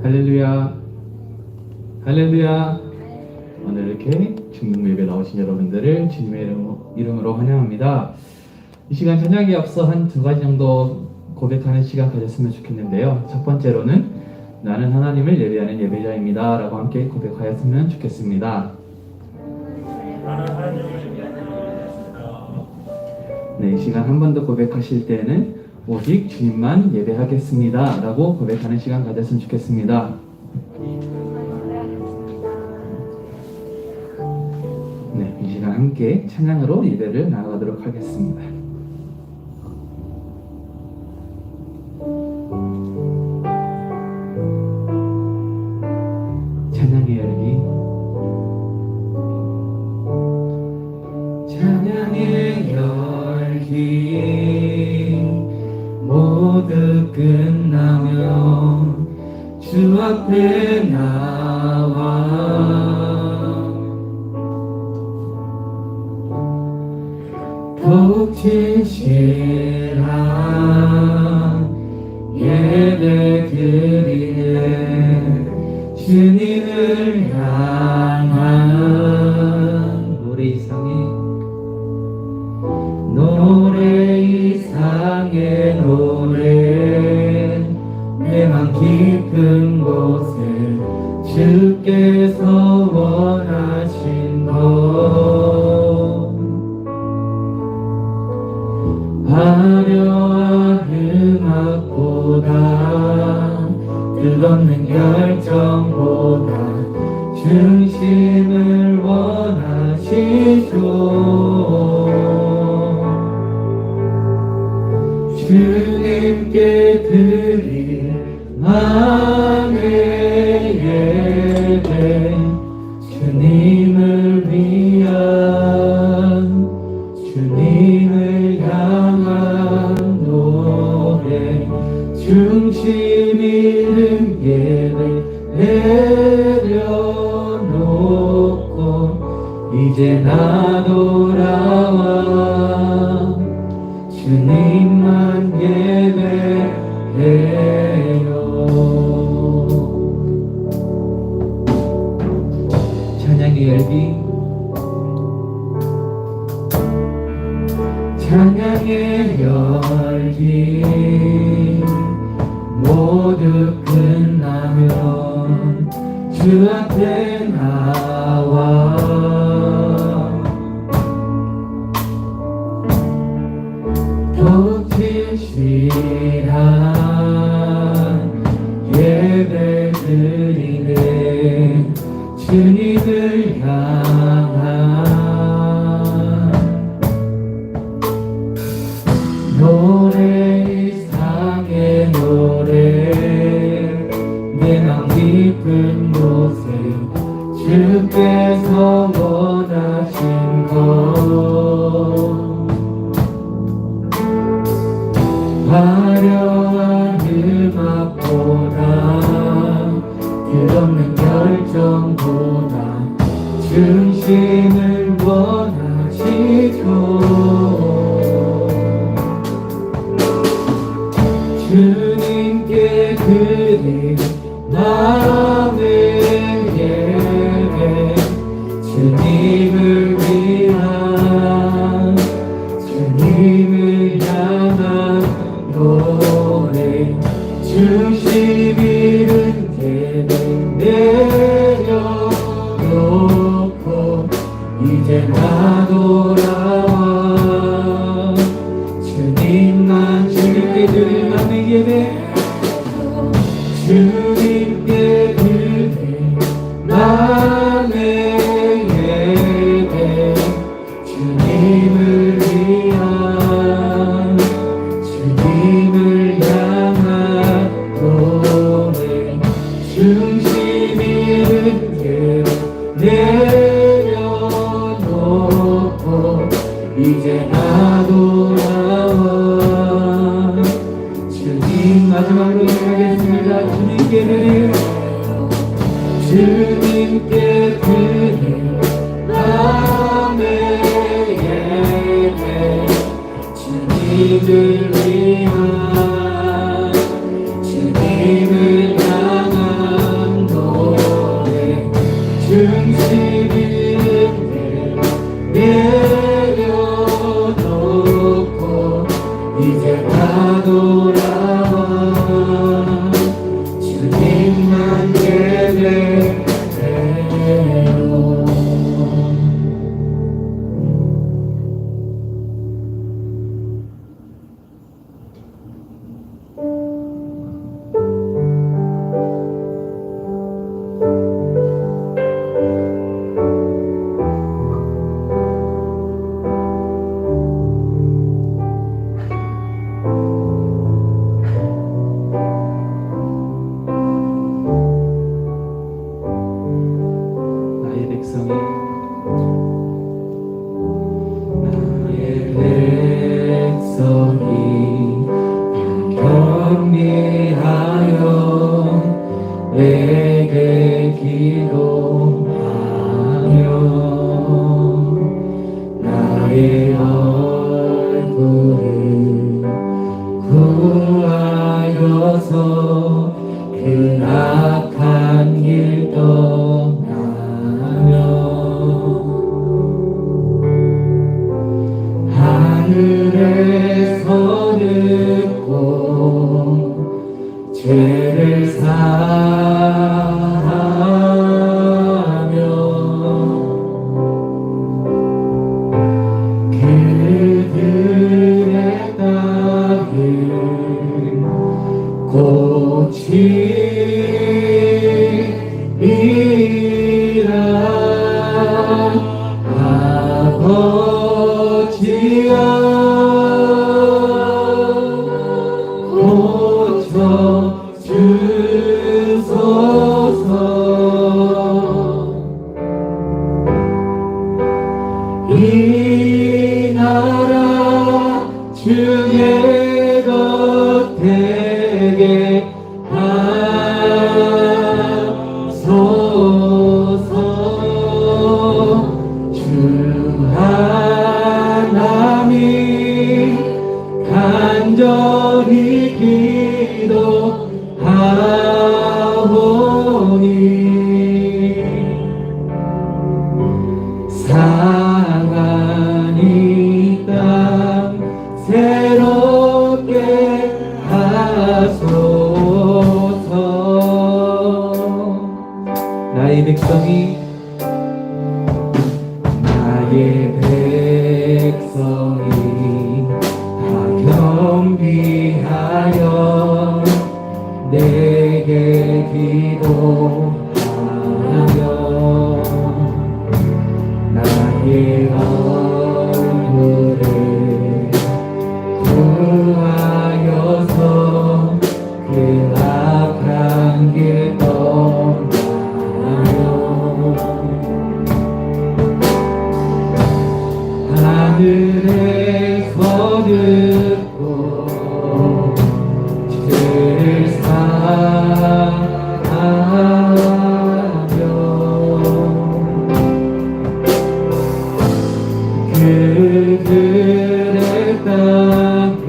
할렐루야, 할렐루야. 오늘 이렇게 중등 예배 나오신 여러분들을 주님의 이름으로 환영합니다. 이 시간 찬양에 앞서 한 두 가지 정도 고백하는 시간 가졌으면 좋겠는데요. 첫 번째로는 나는 하나님을 예배하는 예배자입니다 라고 함께 고백하였으면 좋겠습니다. 네, 이 시간 한 번 더 고백하실 때는 오직 주님만 예배하겠습니다 라고 고백하는 시간 가졌으면 좋겠습니다. 네, 이 시간 함께 찬양으로 예배를 나아가도록 하겠습니다. 찬양의 열기, 찬양의 열기, 모두 끝나면 주 앞에 나와 더욱 진실한 예배 드리네. 주님을 향한 노래 이상의 노래, 내 맘 깊은 곳에 주께서 원하신 것, 화려한 음악보다 끝없는 결정보다 중심을 원하시죠. 주님께 드릴 마음의 예배, 주님을 위한, 주님을 향한 노래, 중심 있는 예배 내려놓고 이제 나 돌아와 주님만 예배해요. 찬양의 열기, 찬양의 열기, 모두 끝나면 주 앞에 나와 더욱 진실한 예배 드리네. 주님을 향한 노래 이상의 노래, 내 맘 깊은 곳에 주께서 원하신 것, 화려한 음악보다 끝없는 결정보다 중심을 원하시죠. 주님께 드릴 마음의 예배, 주님을 위한, 주님을 향한 노래, 중심 있는 예배 내려놓고 이제 나 돌아와 주님만, 주님께 드릴 마음의 예배, 주님께 드릴 마음의 예배, 주님을 위한, 주님을 향한 노래, 중심 있는 예배 내려놓고 이제 나 돌아와 주님. 마지막으로 기도하겠습니다. 주님께 드릴, 주님께 드릴 마음의 예배, 주님을 위한, 주님을 향한 예배로 나의 백성이 경미하여 내게 기도하며 나의 얼굴을 구하여서 그 악한 길 떠나며 하늘에서 듣고 죄를 사하며 그들의 땅을 고치리라 아버지여 고쳐 주소서 이 나라 주의 것 되게 하소서 주 하나님 간절히 기도하오니 상한 이 땅 새롭게 하소서 나의 백성이 다 겸비하여 내게 기도하며 나의 얼굴을 구하여서 그 악한 길 떠나며 하늘에서 듣고 죄를 사하며 그들의 땅을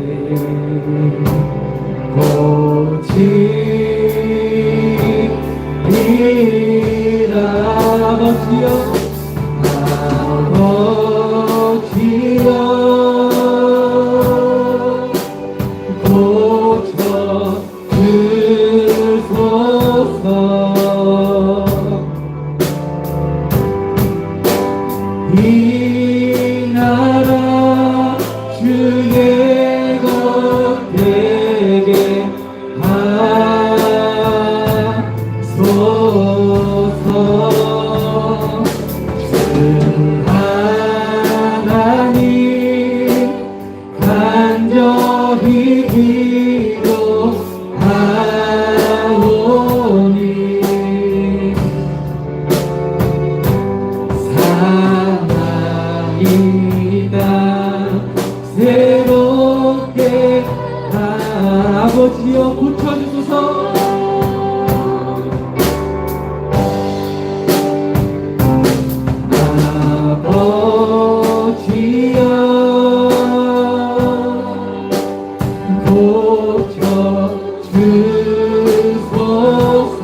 고치리라 아버지여 아버지여 고쳐 주소서 이 나라 주의 것 되게 하소서 주 하나님 간절히 기도하오니 사나이다 새롭게 아버지여 고쳐주소서 아버지여 고쳐 주소서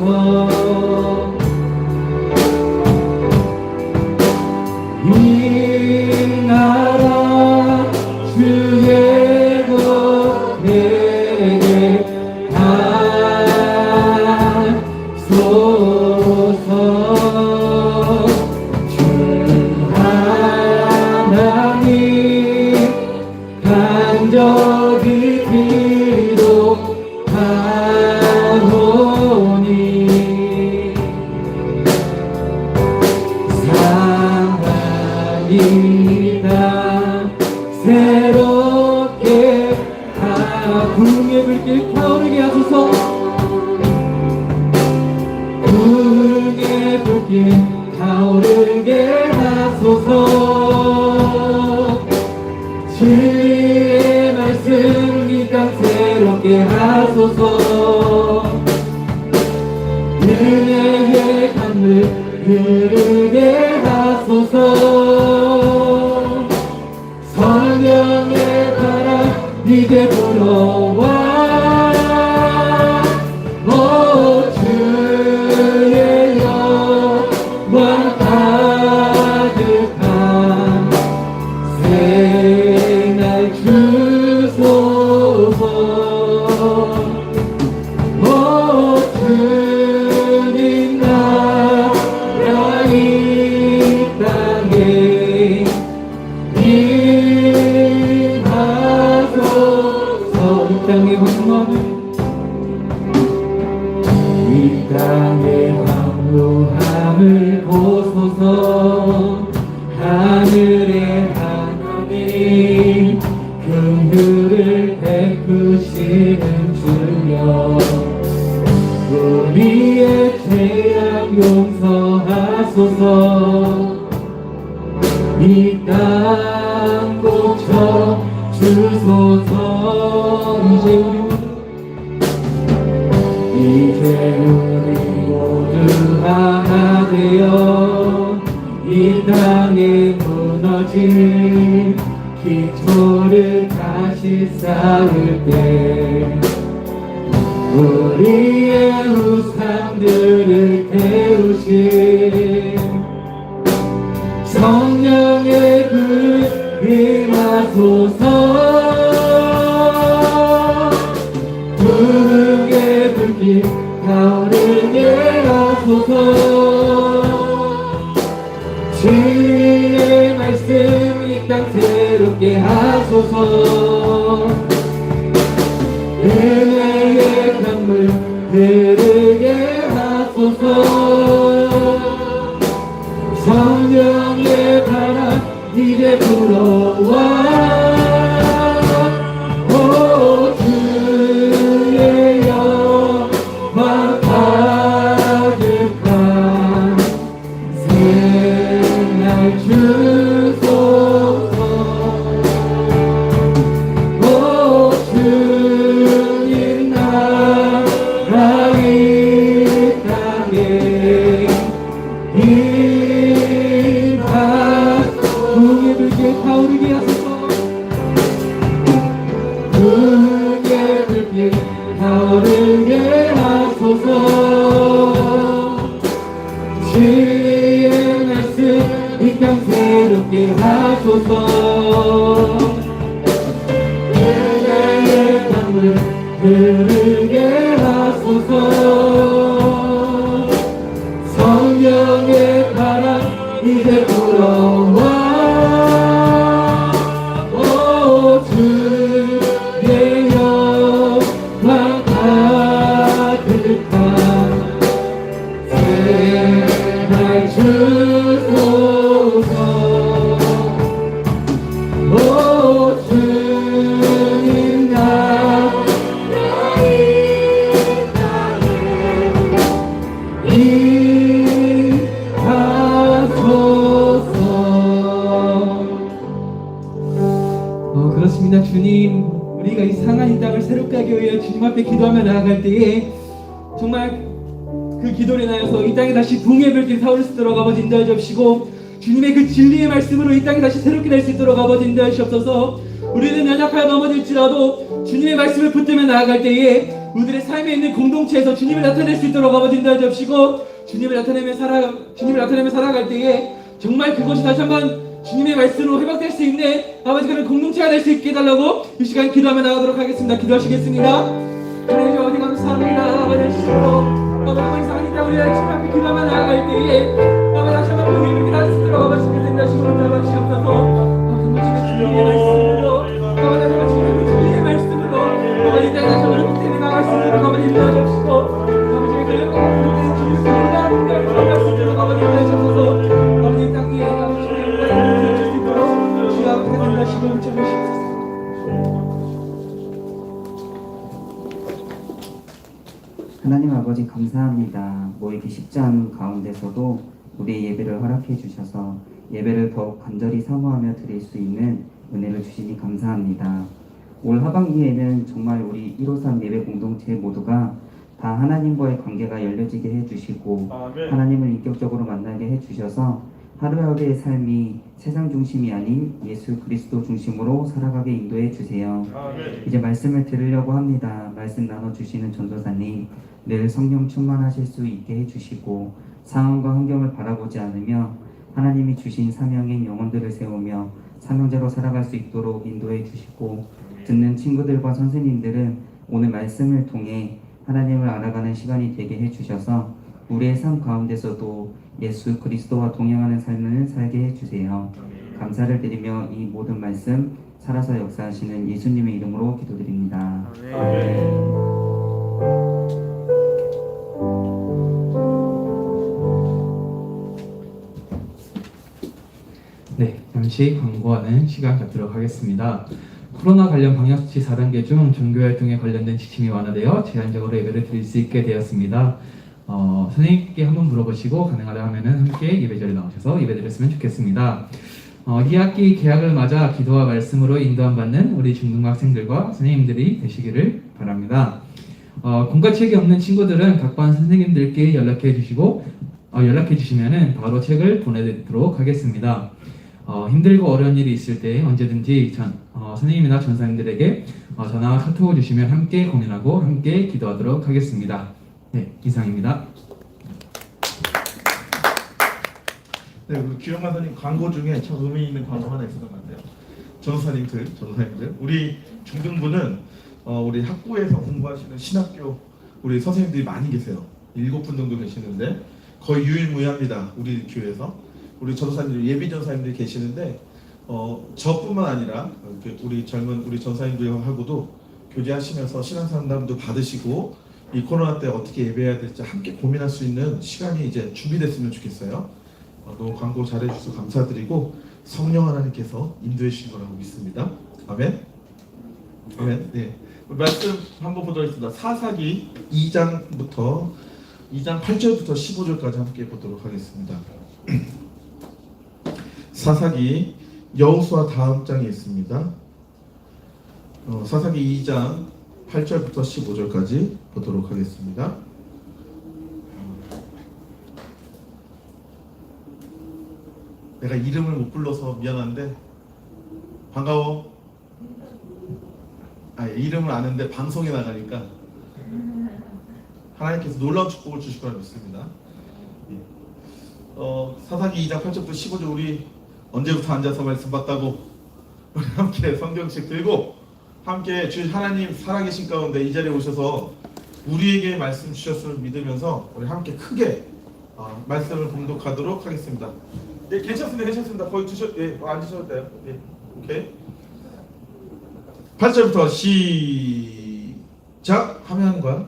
이 나라 주의 것 되게 하소서 주 하나님 간절히 기도하오니 사랑이다 새롭게 구름의 불길 타오르게 하소서. 구름의 불길 타오르게 하소서. 진리의 말씀 이 땅 새롭게 하소서. 은혜의 강물 흐르게 하소서. 성령의 바람 이제 불어와. 오 주의 영광 가득한 생날 주소서. 오 주님 나라 이 땅에 임하소서. 이 땅의 황무함을 이 땅의 황무함을 보소서. 하늘의 하나님 긍휼을 베푸시는 주여 우리의 죄악 용서하소서. 이 땅 고쳐 주소서. 이제 우리 모두 하나 되어 이 땅에 무너진 기초를 다시 쌓을 때 우리의 우상들을 태우신 성령의 불 임하소서. 구름의 불길 타오르게 하소서. 진리의 말씀 이 땅 새롭게 하소서. 은혜의 강물 흐르게 하소서. 성령의 바람 이제 불어와. 오 주의 영광 가득한 생날 주소서. 오 주님 나라 이 땅에 구름의 불길 타오르게 하소서. 구름의 불길 타오르게 하소서. 진리의 말씀 이 땅 새롭게 하소서. 은혜의 강물 흐르게 하소서. 성령의 바람 이제 불어와. 오 주의 영광 가득한 생날 주소서. 오 주님 나라 이 땅에 임하소서. 그렇습니다. 주님, 우리가 이 상한 이 땅을 새롭게 하기 위해 주님 앞에 기도하며 나아갈 때에 정말 그 기도를 인하여서 이 땅에 다시 붕의 불길 타오를 수 있도록 아버지 인도하여 주시고, 주님의 그 진리의 말씀으로 이 땅이 다시 새롭게 될 수 있도록 아버지 인도하여 주옵소서. 우리는 연약하여 넘어질지라도 주님의 말씀을 붙들며 나아갈 때에 우리들의 삶에 있는 공동체에서 주님을 나타낼 수 있도록 아버지 인도하여 주옵시고, 주님을 나타내며 살아갈 때에 정말 그것이 다시 한번 주님의 말씀으로 회복될 수 있는 아버지 그런 공동체가 될 수 있게 해달라고 이 시간 기도하며 나가도록 하겠습니다. 기도하시겠습니다. 하나님 어디 감사합니다. 아버지 주시고 아버지 상이다 우리 주님 앞에 기도하며 나아갈 때에 아버지 다시 한번 우리를 기다리시도록 아버지 주님 된다시고 잡아주시옵소서. 아버지 주님의 말씀으로 아버지 주님의 말씀으로 아버지 이 땅에 다시 한번 그때에 나갈 수 있도록 아버지 인도하옵시고 아버지 그 주님의 말씀으로 아버지 인도하옵소서. 아버지 이 땅에 아버지 주님의 말씀을 들을 수 있도록 주님 앞에 된다시고 잡으시옵소서. 하나님 아버지 감사합니다. 모이기 쉽지 않은 가운데서도 우리의 예배를 허락해 주셔서 예배를 더욱 간절히 사모하며 드릴 수 있는 은혜를 주시니 감사합니다. 올 하반기에는 정말 우리 153 예배 공동체 모두가 다 하나님과의 관계가 열려지게 해주시고 하나님을 인격적으로 만나게 해주셔서 하루하루의 삶이 세상 중심이 아닌 예수 그리스도 중심으로 살아가게 인도해 주세요. 이제 말씀을 들으려고 합니다. 말씀 나눠주시는 전도사님 늘 성령 충만하실 수 있게 해주시고 상황과 환경을 바라보지 않으며 하나님이 주신 사명인 영혼들을 세우며 사명자로 살아갈 수 있도록 인도해 주시고 듣는 친구들과 선생님들은 오늘 말씀을 통해 하나님을 알아가는 시간이 되게 해주셔서 우리의 삶 가운데서도 예수 그리스도와 동행하는 삶을 살게 해주세요. 감사를 드리며 이 모든 말씀 살아서 역사하시는 예수님의 이름으로 기도드립니다. 아멘. 네, 잠시 광고하는 시간 갖도록 하겠습니다. 코로나 관련 방역수칙 4단계 중 종교활동에 관련된 지침이 완화되어 제한적으로 예배를 드릴 수 있게 되었습니다. 선생님께 한번 물어보시고 가능하다 하면은 함께 예배자리에 나오셔서 예배 드렸으면 좋겠습니다. 2학기 개학을 맞아 기도와 말씀으로 인도함 받는 우리 중등학생들과 선생님들이 되시기를 바랍니다. 공과책이 없는 친구들은 각반 선생님들께 연락해 주시면은 바로 책을 보내드리도록 하겠습니다. 힘들고 어려운 일이 있을 때 언제든지 선생님이나 전사님들에게 전화와 카톡을 주시면 함께 고민하고 함께 기도하도록 하겠습니다. 네, 이상입니다. 네, 우리 기영만 선생님 광고 중에 참 의미 있는 광고 하나 있었던 것 같아요. 전도사님들, 우리 중등부는 우리 학부에서 공부하시는 신학교 우리 선생님들이 많이 계세요. 7분 정도 계시는데 거의 유일무이합니다. 우리 교회에서 우리 전도사님들, 예비 전사님들이 계시는데 저뿐만 아니라 우리 젊은 우리 전사님들하고도 교제하시면서 신앙상담도 받으시고 이 코로나 때 어떻게 예배해야 될지 함께 고민할 수 있는 시간이 이제 준비됐으면 좋겠어요. 너무 광고 잘해주셔서 감사드리고 성령 하나님께서 인도해 주신 거라고 믿습니다. 아멘. 아멘. 네. 말씀 한번 보도록 하겠습니다. 사사기 2장 8절부터 15절까지 함께 보도록 하겠습니다. 사사기 여호수아 다음 장에 있습니다. 사사기 2장 8절부터 15절까지 보도록 하겠습니다. 내가 이름을 못 불러서 미안한데 반가워. 이름을 아는데 방송에 나가니까 하나님께서 놀라운 축복을 주실 거라 믿습니다. 사사기 2장 8절부터 15절 우리 언제부터 앉아서 말씀 받다고 우리 함께 성경책 들고 함께 주 하나님 살아계신 가운데 이 자리에 오셔서 우리에게 말씀 주셨음을 믿으면서 우리 함께 크게 말씀을 봉독하도록 하겠습니다. 네, 괜찮습니다. 거의 앉으셔도 돼요. 네, 오케이. 8절부터 시작 하면 거야.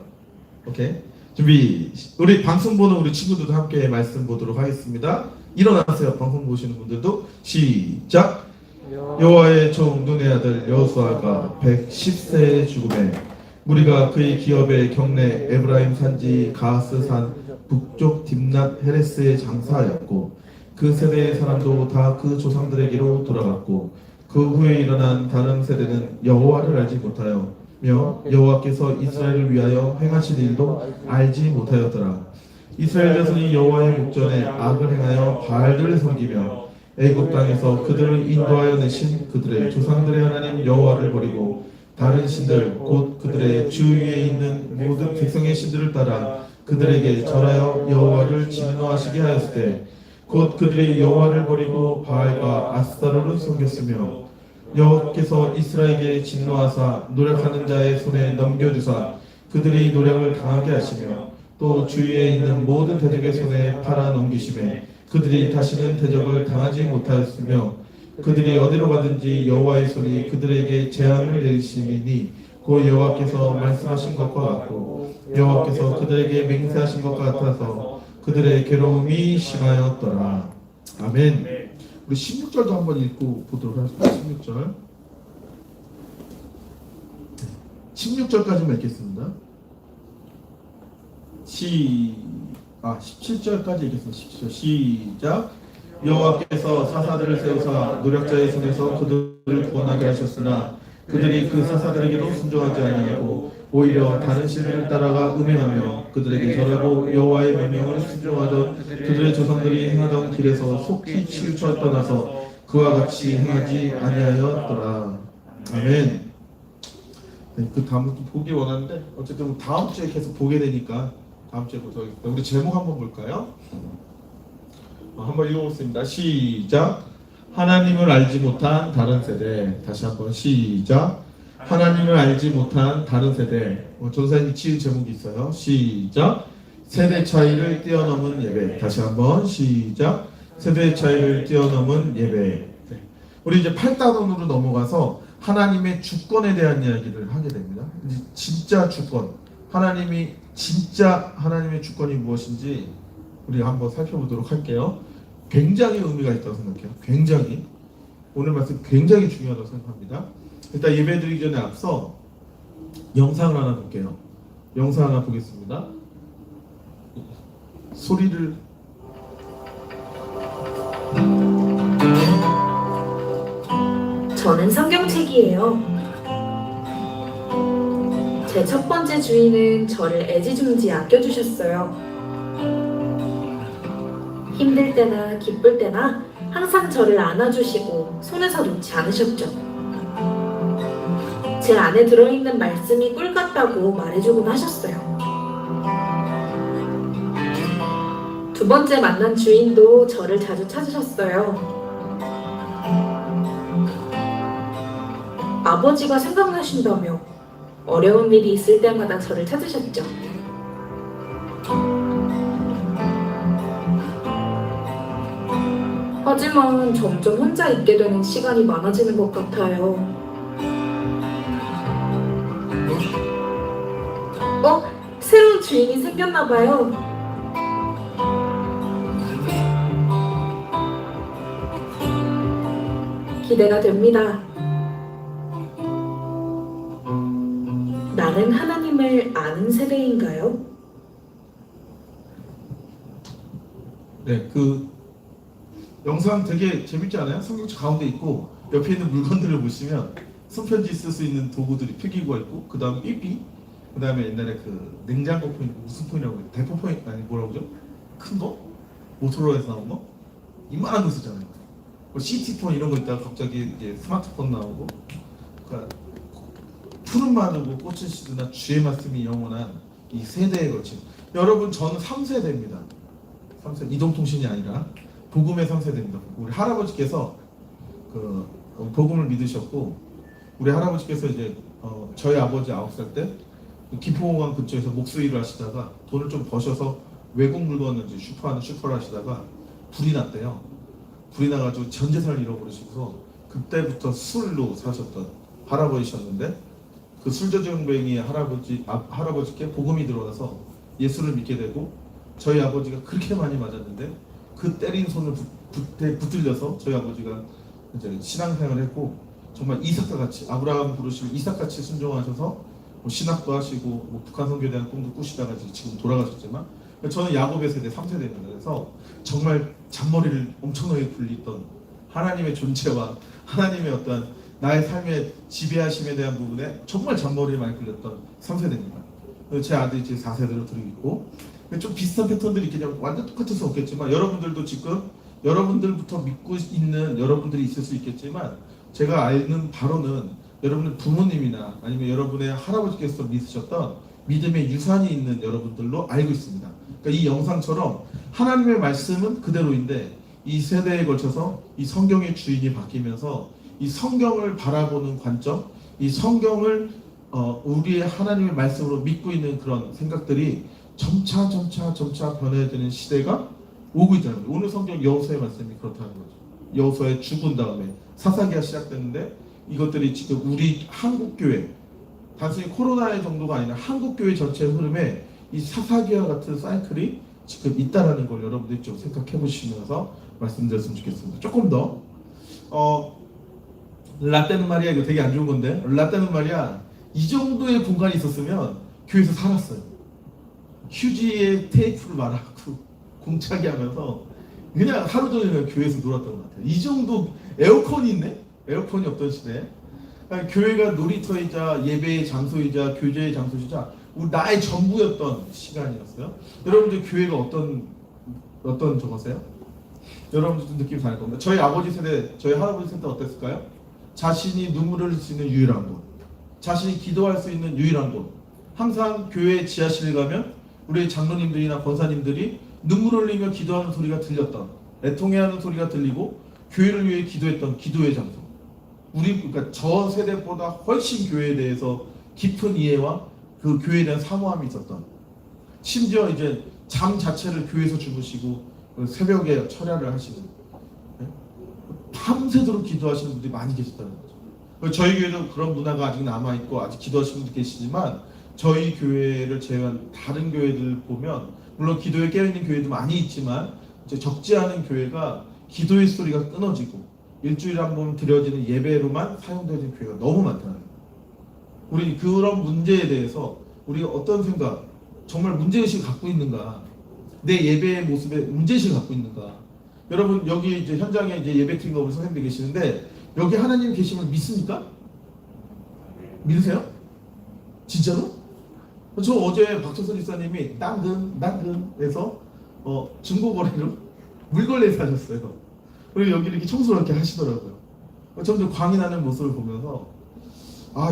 오케이. 준비. 우리 방송 보는 우리 친구들도 함께 말씀 보도록 하겠습니다. 일어나세요. 방송 보시는 분들도 시작. 여호와의 종 눈의 아들 여호수아가 110세에 죽음에 무리가 그의 기업의 경내 에브라임 산지 가스산 북쪽 딥낫 헤레스에 장사하였고 그 세대의 사람도 다 그 조상들에게로 돌아갔고 그 후에 일어난 다른 세대는 여호와를 알지 못하여 여호와께서 이스라엘을 위하여 행하신 일도 알지 못하였더라. 이스라엘 자손이 여호와의 목전에 악을 행하여 바알들을 섬기며 애굽 땅에서 그들을 인도하여 내신 그들의 조상들의 하나님 여호와를 버리고 다른 신들 곧 그들의 주위에 있는 모든 백성의 신들을 따라 그들에게 절하여 여호와를 진노하시게 하였을 때 곧 그들이 여호와를 버리고 바알과 아스타로를 섬겼으며 여호와께서 이스라엘에게 진노하사 노력하는 자의 손에 넘겨주사 그들이 노력을 강하게 하시며 또 주위에 있는 모든 대적의 손에 팔아 넘기심에 그들이 다시는 대적을 당하지 못하였으며 그들이 어디로 가든지 여호와의 손이 그들에게 재앙을 내리심이니 곧 여호와께서 말씀하신 것과 같고 여호와께서 그들에게 맹세하신 것과 같아서 그들의 괴로움이 심하였더라. 아멘. 우리 16절도 한번 읽고 보도록 하겠습니다. 16절 16절까지만 읽겠습니다. 17절까지 읽겠습니다. 17절 시작. 여호와께서 사사들을 세우사 노력자의 손에서 그들을 구원하게 하셨으나 그들이 그 사사들에게도 순종하지 아니하고 오히려 다른 신들을 따라가 음행하며 그들에게 절하고 여호와의 명령을 순종하던 그들의 조상들이 행하던 길에서 속히 치우쳐 떠나서 그와 같이 행하지 아니하였더라. 아멘. 네, 그 다음부터 보기 원하는데 어쨌든 다음 주에 계속 보게 되니까 다음 주에 보도록 하겠습니다. 우리 제목 한번 볼까요? 한번 읽어보겠습니다. 시작. 하나님을 알지 못한 다른 세대. 다시 한번 시작. 하나님을 알지 못한 다른 세대. 전사님 지은 제목이 있어요. 시작. 세대 차이를 뛰어넘은 예배. 다시 한번 시작. 세대 차이를 뛰어넘은 예배. 네. 우리 이제 8단원으로 넘어가서 하나님의 주권에 대한 이야기를 하게 됩니다. 이제 진짜 주권. 진짜 하나님의 주권이 무엇인지 우리 한번 살펴보도록 할게요. 굉장히 의미가 있다고 생각해요. 굉장히. 오늘 말씀 굉장히 중요하다고 생각합니다. 일단 예배 드리기 전에 앞서 영상을 하나 볼게요. 영상 하나 보겠습니다. 소리를 저는 성경책이에요. 제 첫 번째 주인은 저를 애지중지 아껴주셨어요. 힘들 때나 기쁠 때나 항상 저를 안아주시고 손에서 놓지 않으셨죠. 제 안에 들어있는 말씀이 꿀 같다고 말해주곤 하셨어요. 두 번째 만난 주인도 저를 자주 찾으셨어요. 아버지가 생각나신다며 어려운 일이 있을 때마다 저를 찾으셨죠. 하지만 점점 혼자 있게 되는 시간이 많아지는 것 같아요. 새로운 주인이 생겼나봐요. 기대가 됩니다. 나는 하나님을 아는 세대인가요? 네, 그 영상 되게 재밌지 않아요? 성경책 가운데 있고 옆에 있는 물건들을 보시면 손편지 쓸 수 있는 도구들이 필기구가 있고 그 다음 삐삐 그 다음에 옛날에 그 냉장고 폰 무슨 폰이라고 해요? 대포 폰 아니 뭐라고 그러죠? 큰 거? 모토로라에서 나온 거? 이만한 거 쓰잖아요. 뭐 CT폰 이런 거 있다가 갑자기 이제 스마트폰 나오고 그러니까 푸른 마르고 꽃은 시드나 주의 말씀이 영원한 이 세대에 걸친 여러분 저는 3세대입니다. 3세대 이동통신이 아니라 복음의 3세대입니다. 우리 할아버지께서 그 복음을 믿으셨고 우리 할아버지께서 이제 저희 아버지 9살 때 김포공항 근처에서 목수 일을 하시다가 돈을 좀 버셔서 외국 물건을 이제 슈퍼를 하시다가 불이 났대요. 불이 나가지고 전 재산을 잃어버리셔서 그때부터 술로 사셨던 할아버지셨는데 그 술저증뱅이 할아버지께 복음이 들어와서 예수를 믿게 되고 저희 아버지가 그렇게 많이 맞았는데 그 때린 손을 붙들려서 저희 아버지가 이제 신앙생활을 했고 정말 이삭과 같이 아브라함 부르시고 이삭같이 순종하셔서 뭐 신학도 하시고 뭐 북한 선교에 대한 꿈도 꾸시다가 지금 돌아가셨지만 저는 야곱의 세대 3세대입니다. 그래서 정말 잔머리를 엄청나게 굴리던 하나님의 존재와 하나님의 어떤 나의 삶의 지배하심에 대한 부분에 정말 잔머리를 많이 굴렸던 3세대입니다. 제 아들이 지금 4세대로 들고 있고 좀 비슷한 패턴들이 있겠지만 완전 똑같을 수 없겠지만 여러분들도 지금 여러분들부터 믿고 있는 여러분들이 있을 수 있겠지만 제가 아는 바로는 여러분의 부모님이나 아니면 여러분의 할아버지께서 믿으셨던 믿음의 유산이 있는 여러분들로 알고 있습니다. 그러니까 이 영상처럼 하나님의 말씀은 그대로인데 이 세대에 걸쳐서 이 성경의 주인이 바뀌면서 이 성경을 바라보는 관점, 이 성경을 우리의 하나님의 말씀으로 믿고 있는 그런 생각들이 점차 변해지는 시대가 오고 있다는 거죠. 오늘 성경 여호수아의 말씀이 그렇다는 거죠. 여호수아의 죽은 다음에 사사기가 시작됐는데 이것들이 지금 우리 한국 교회 단순히 코로나의 정도가 아니라 한국 교회 전체 흐름에 이 사사기와 같은 사이클이 지금 있다라는 걸 여러분들이 좀 생각해 보시면서 말씀드렸으면 좋겠습니다. 조금 더 라떼는 말이야, 이거 되게 안 좋은 건데, 라떼는 말이야, 이 정도의 공간이 있었으면 교회에서 살았어요. 휴지에 테이프를 말아갖고 공차게 하면서 그냥 하루 종일 교회에서 놀았던 것 같아요. 이 정도 에어컨이 있네? 에어컨이 없던 시대에. 그러니까 교회가 놀이터이자 예배의 장소이자 교제의 장소이자 나의 전부였던 시간이었어요. 여러분들 교회가 어떤 저거세요? 여러분들도 느낌 다를 겁니다. 저희 아버지 세대, 저희 할아버지 세대 어땠을까요? 자신이 눈물을 흘릴 수 있는 유일한 곳, 자신이 기도할 수 있는 유일한 곳. 항상 교회 지하실에 가면 우리 장로님들이나 권사님들이 눈물 흘리며 기도하는 소리가 들렸던, 애통해하는 소리가 들리고 교회를 위해 기도했던 기도의 장소. 그러니까 저 세대보다 훨씬 교회에 대해서 깊은 이해와 그 교회에 대한 사모함이 있었던, 심지어 이제 잠 자체를 교회에서 주무시고 새벽에 철야를 하시는, 밤새도록 기도하시는 분들이 많이 계셨다는 거죠. 저희 교회도 그런 문화가 아직 남아있고 아직 기도하시는 분들 계시지만 저희 교회를 제외한 다른 교회들 보면 물론 기도에 깨어있는 교회도 많이 있지만 이제 적지 않은 교회가 기도의 소리가 끊어지고 일주일에 한 번 드려지는 예배로만 사용되는 교회가 너무 많다는 거예요. 우리 그런 문제에 대해서 우리가 어떤 생각, 정말 문제의식을 갖고 있는가, 내 예배의 모습에 문제의식을 갖고 있는가. 여러분 여기 이제 현장에 이제 예배팀과 우리 선생님들 계시는데 여기 하나님 계심을 믿습니까? 믿으세요? 진짜로? 저 어제 박철선 집사님이 땅금에서 중고거래로 물걸레 사셨어요. 그리고 여기 이렇게 청소를 이렇게 하시더라고요. 점점 광이 나는 모습을 보면서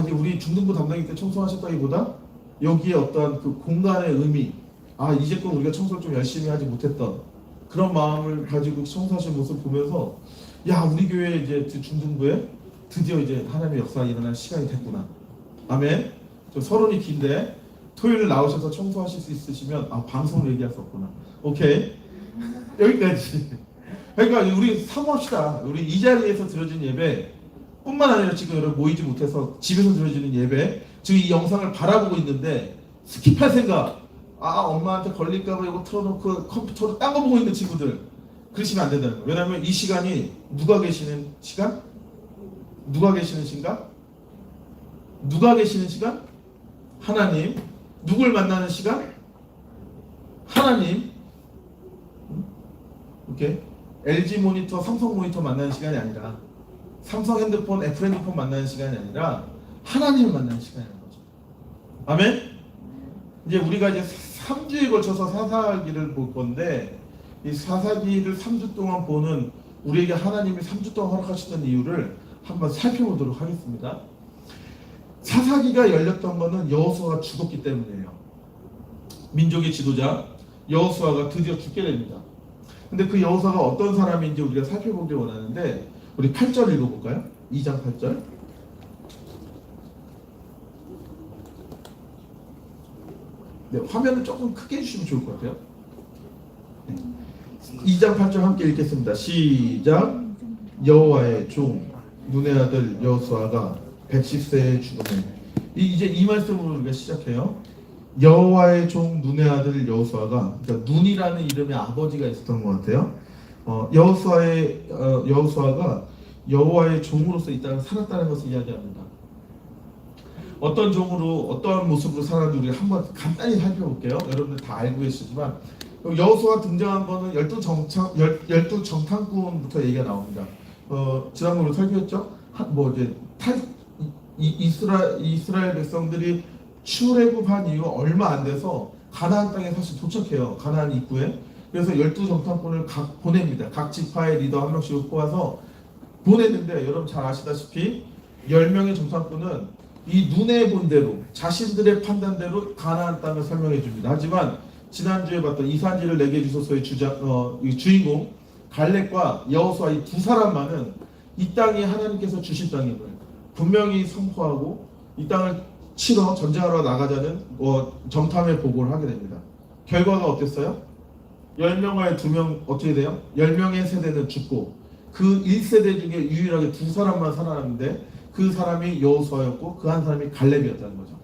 이게 우리 중등부 담당일 때 청소하셨다기보다 여기에 어떠한 그 공간의 의미, 이제껏 우리가 청소를 좀 열심히 하지 못했던 그런 마음을 가지고 청소하시는 모습을 보면서 우리 교회 이제 중등부에 드디어 이제 하나님의 역사가 일어날 시간이 됐구나. 아멘. 좀 서론이 긴데 토요일 나오셔서 청소하실 수 있으시면 방송을 얘기할 수 없구나. 오케이. 여기까지. 그러니까 우리 사모합시다. 우리 이 자리에서 드려진 예배 뿐만 아니라 지금 여러분 모이지 못해서 집에서 드려지는 예배, 지금 이 영상을 바라보고 있는데 스킵할 생각, 엄마한테 걸릴까봐 이거 틀어놓고 컴퓨터로 딴 거 보고 있는 친구들, 그러시면 안 된다는 거예요. 왜냐하면 이 시간이 누가 계시는 시간? 누가 계시는 시간? 누가 계시는 시간? 하나님. 누굴 만나는 시간? 하나님. 오케이. LG 모니터, 삼성 모니터 만나는 시간이 아니라, 삼성 핸드폰, 애플 핸드폰 만나는 시간이 아니라 하나님을 만나는 시간이라는 거죠. 아멘? 이제 우리가 이제 3주에 걸쳐서 사사기를 볼 건데 이 사사기를 3주 동안 보는 우리에게 하나님이 3주 동안 허락하셨던 이유를 한번 살펴보도록 하겠습니다. 사사기가 열렸던 것은 여호수아가 죽었기 때문이에요. 민족의 지도자 여호수아가 드디어 죽게 됩니다. 근데 그 여호수아가 어떤 사람인지 우리가 살펴보길 원하는데 우리 8절 읽어볼까요? 2장 8절. 네, 화면을 조금 크게 해주시면 좋을 것 같아요. 네. 2장 8절 함께 읽겠습니다. 시작. 여호와의 종 눈의 아들 여호수아가 110세에 죽음에. 이제 이 말씀으로 우리가 시작해요. 여호와의 종 눈의 아들 여호수아가, 그러니까 눈이라는 이름의 아버지가 있었던 것 같아요. 여호수아가 여호와의 종으로서 이 땅을 살았다는 것을 이야기합니다. 어떤 종으로 어떠한 모습으로 살았는지 우리가 한번 간단히 살펴볼게요. 여러분들 다 알고 계시지만 여호수아가 등장한 거는 열두 정탐꾼부터 얘기가 나옵니다. 지난번에 살펴봤죠? 이스라엘 백성들이 출애굽한 이후 얼마 안 돼서 가나안 땅에 사실 도착해요. 가나안 입구에. 그래서 12정탐꾼을 각 보냅니다. 각 지파의 리더 한 명씩을 뽑아서 보냈는데 여러분 잘 아시다시피 10명의 정탐꾼은 이 눈에 본 대로 자신들의 판단대로 가나안 땅을 설명해 줍니다. 하지만 지난주에 봤던 이산지를 내게 주소서의 주인공 갈렙과 여호수아 이 두 사람만은 이 땅이 하나님께서 주신 땅임을 분명히 선포하고 이 땅을 치러 전쟁하러 나가자는 정탐의 보고를 하게 됩니다. 결과가 어땠어요? 10명에 2명 어떻게 돼요? 10명의 세대는 죽고 그 1세대 중에 유일하게 2사람만 살아남는데 그 사람이 여호수아였고 그 한 사람이 갈렙이었다는 거죠.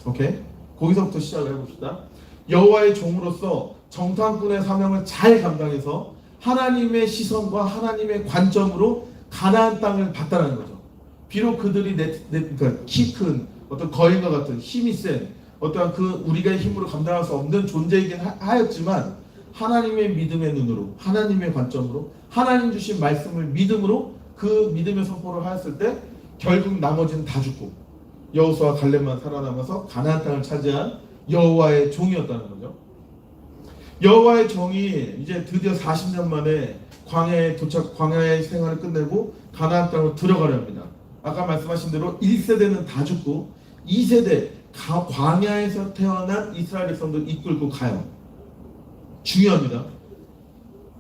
오케이? 거기서부터 시작을 해봅시다. 여호와의 종으로서 정탐꾼의 사명을 잘 감당해서 하나님의 시선과 하나님의 관점으로 가나안 땅을 봤다는 거죠. 비록 그들이 그러니까 키 큰 어떤 거인과 같은 힘이 센 어떠한 그 우리가 힘으로 감당할 수 없는 존재이긴 하였지만 하나님의 믿음의 눈으로 하나님의 관점으로 하나님 주신 말씀을 믿음으로 그 믿음의 선포를 하였을 때 결국 나머지는 다 죽고 여호수아 갈렙만 살아남아서 가나안 땅을 차지한 여호와의 종이었다는 거죠. 여호와의 종이 이제 드디어 40년 만에 광야의 생활을 끝내고 가나안 땅으로 들어가려 합니다. 아까 말씀하신 대로 1세대는 다 죽고 2세대 광야에서 태어난 이스라엘 백성들 이끌고 가요. 중요합니다.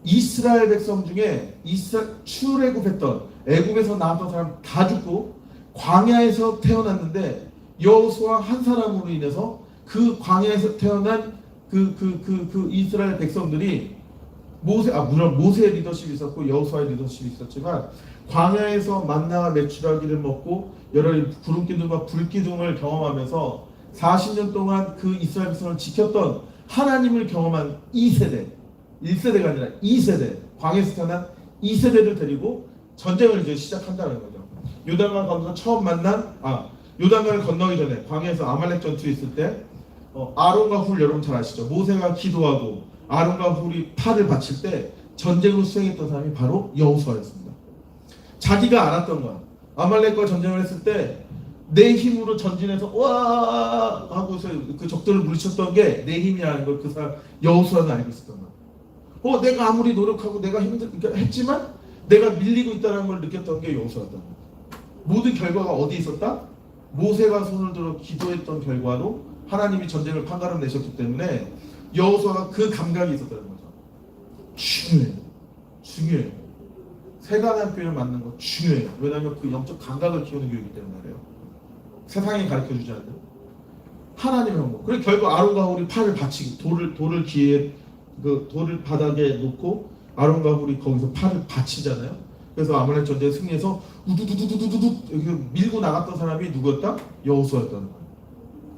이스라엘 백성 중에 출애굽했던 애굽에서 나왔던 사람 다 죽고 광야에서 태어났는데 여호수아 한 사람으로 인해서 그 광야에서 태어난 그 이스라엘 백성들이 물론 모세의 리더십이 있었고 여호수아의 리더십이 있었지만 광야에서 만나와 메추라기를 먹고 여러 구름 기둥과 불 기둥을 경험하면서 40년 동안 그 이스라엘 백성을 지켰던 하나님을 경험한 2세대, 1세대가 아니라 2세대, 광야에서 태어난 2세대를 데리고 전쟁을 이제 시작한다는 거죠. 요단강 건너서 처음 요단강을 건너기 전에 광야에서 아말렉 전투에 있을 때 아론과 훌 여러분 잘 아시죠? 모세가 기도하고 아론과 훌이 팔을 바칠 때 전쟁으로 수행했던 사람이 바로 여호수아였습니다. 자기가 알았던 거야. 아말렉과 전쟁을 했을 때 내 힘으로 전진해서 와 하고서 그 적들을 물리쳤던 게 내 힘이라는 걸 그 사람 여호수아는 알고 있었던 거야. 내가 아무리 노력하고 내가 했지만 내가 밀리고 있다는 걸 느꼈던 게 여호수아였다. 모든 결과가 어디 있었다? 모세가 손을 들어 기도했던 결과로 하나님이 전쟁을 판가름 내셨기 때문에 여호수아가 그 감각이 있었다는 거죠. 중요해요. 세간의 교회를 만든 거 중요해요. 왜냐하면 그 영적 감각을 키우는 교육이기 때문에 말이에요. 세상에 가르쳐주지 않는 하나님의 방법. 그리고 결국 아론과 훌이 팔을 받치기 돌을 기에 그 돌을 바닥에 놓고 아론과 훌이 거기서 팔을 받치잖아요. 그래서 아말렉 전쟁에 승리해서 우두두두두두두 밀고 나갔던 사람이 누구였다? 여호수아였다는 거예요.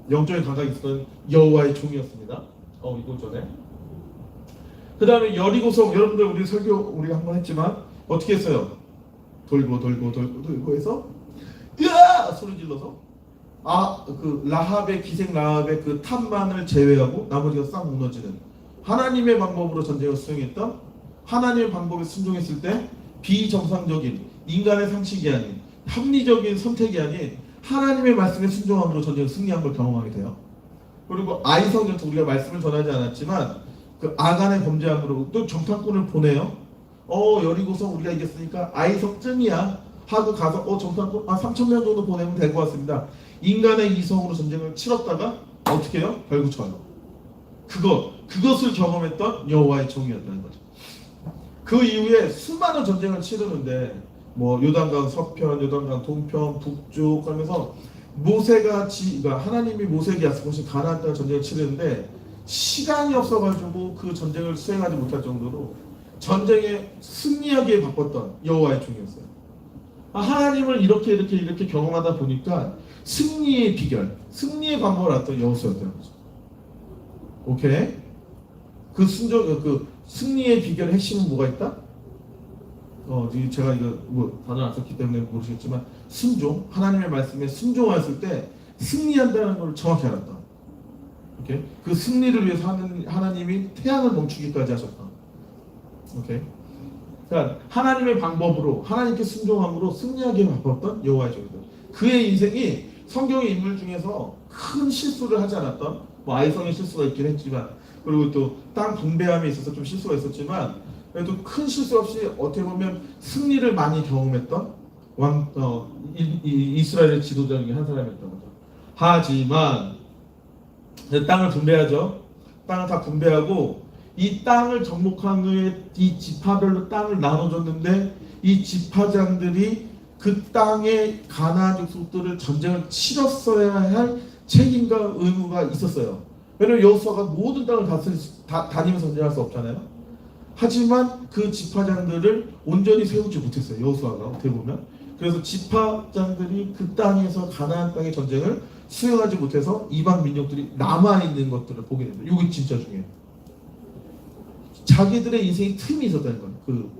영적인 감각이 있었던 여호와의 종이었습니다. 이거 전에. 그 다음에 여리고성 여러분들 우리 설교 우리가 한번 했지만 어떻게 했어요? 돌고 해서 으아! 소리 질러서 그 라합의 기생 라합의 그 탑만을 제외하고 나머지가 싹 무너지는 하나님의 방법으로 전쟁을 수행했던 하나님의 방법에 순종했을 때 비정상적인 인간의 상식이 아닌 합리적인 선택이 아닌 하나님의 말씀에 순종함으로 전쟁을 승리한 걸 경험하게 돼요. 그리고 아이성 전투 우리가 말씀을 전하지 않았지만 그 아간의 범죄함으로 또 정탐꾼을 보내요. 여리고성 우리가 이겼으니까 아이성쯤이야 하고 가서 정탐꾼 3,000명 정도 보내면 될 것 같습니다. 인간의 이성으로 전쟁을 치렀다가 어떻게 해요? 결국 져요. 그것을 경험했던 여호와의 종이었다는 거죠. 그 이후에 수많은 전쟁을 치르는데 요단강 서편, 요단강 동편, 북쪽 하면서 그러니까 하나님이 모세에게 약속하신 가나안 땅 전쟁을 치르는데 시간이 없어가지고 그 전쟁을 수행하지 못할 정도로 전쟁에 승리하게 바꿨던 여호와의 종이었어요. 하나님을 이렇게 경험하다 보니까 승리의 비결, 승리의 방법을 알았던 여호수아였다는 거죠. 오케이? 그 승리의 비결의 핵심은 뭐가 있다? 제가 이거 단어 안 썼기 때문에 모르시겠지만 순종, 하나님의 말씀에 순종하였을 때 승리한다는 걸 정확히 알았다. 오케이? 그 승리를 위해서 하나님이 태양을 멈추기까지 하셨다. 오케이? 그러니까 하나님의 방법으로 하나님께 순종함으로 승리하게 바꿨던 여호와의 종이다. 그의 인생이 성경의 인물 중에서 큰 실수를 하지 않았던 아이성의 실수가 있긴 했지만 그리고 또 땅 분배함에 있어서 좀 실수가 있었지만 그래도 큰 실수 없이 어떻게 보면 승리를 많이 경험했던 이스라엘의 지도자 중에 한 사람이었던 거죠. 하지만 땅을 분배하죠. 땅을 다 분배하고 이 땅을 정복한 후에 이 지파별로 땅을 나눠줬는데 이 지파장들이 그 땅의 가나안 족속들을 전쟁을 치렀어야 할 책임과 의무가 있었어요. 왜냐면 여호수아가 모든 땅을 다니면서 전쟁할 수 없잖아요. 하지만 그 지파장들을 온전히 세우지 못했어요. 여호수아가 어떻게 보면. 그래서 지파장들이 그 땅에서 가나안 땅의 전쟁을 수행하지 못해서 이방 민족들이 남아있는 것들을 보게 됩니다. 이게 진짜 중요해요. 자기들의 인생에 틈이 있었다는 거예요. 그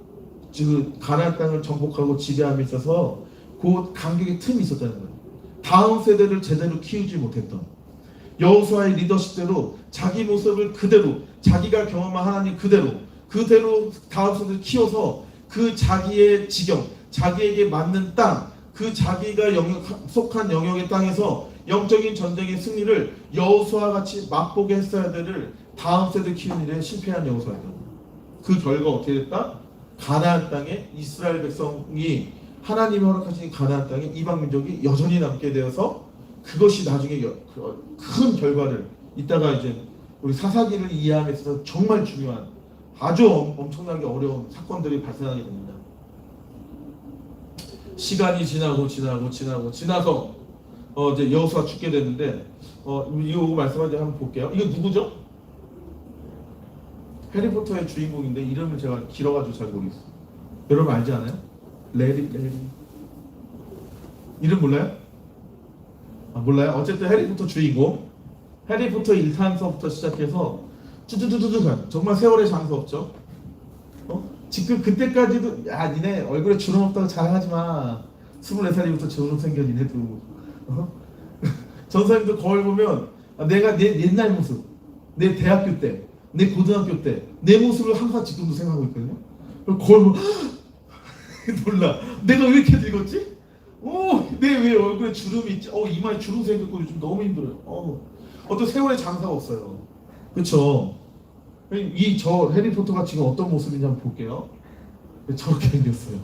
가나안 땅을 정복하고 지배함에 있어서 그 간격의 틈이 있었다는 거예요. 다음 세대를 제대로 키우지 못했던 여호수아의 리더십대로 자기 모습을 그대로 자기가 경험한 하나님 그대로 다음 세대를 키워서 그 자기의 지경 자기에게 맞는 땅 그 자기가 속한 영역의 땅에서 영적인 전쟁의 승리를 여호수아 같이 맛보게 했어야 되를 다음 세대 키우는 일에 실패한 여호수아였다. 그 결과 어떻게 됐다? 가나안 땅에 이스라엘 백성이 하나님이 허락하신 가나안 땅에 이방 민족이 여전히 남게 되어서 그것이 나중에 큰 결과를 이따가 이제 우리 사사기를 이해함에 있어서 정말 중요한 아주 엄청나게 어려운 사건들이 발생하게 됩니다. 시간이 지나서 이제 여호수아 죽게 됐는데 이거 말씀하지 한번 볼게요. 이거 누구죠? 해리포터의 주인공인데 이름을 제가 길어가지고 잘 모르겠어요. 여러분 알지 않아요? 레리 이름 몰라요? 몰라요? 어쨌든 해리포터 주인공 해리포터 1탄서부터 시작해서 쭈쭈쭈쭈쭈 정말 세월의 장소 없죠? 지금 그때까지도 야 니네 얼굴에 주름 없다고 자랑하지마 24살이부터 주름 생겨 니네도 전사님들 거울 보면 내가 내 옛날 모습 내 대학교 때 내 고등학교 때 내 모습을 항상 지금도 생각하고 있거든요. 거울 보면 놀라 내가 왜 이렇게 늙었지? 내 왜 얼굴에 주름이 있지? 이마에 주름 생겼고 요즘 너무 힘들어요. 어떤 세월의 장사가 없어요. 그쵸? 저 해리포터가 지금 어떤 모습인지 한번 볼게요. 저렇게 생겼어요.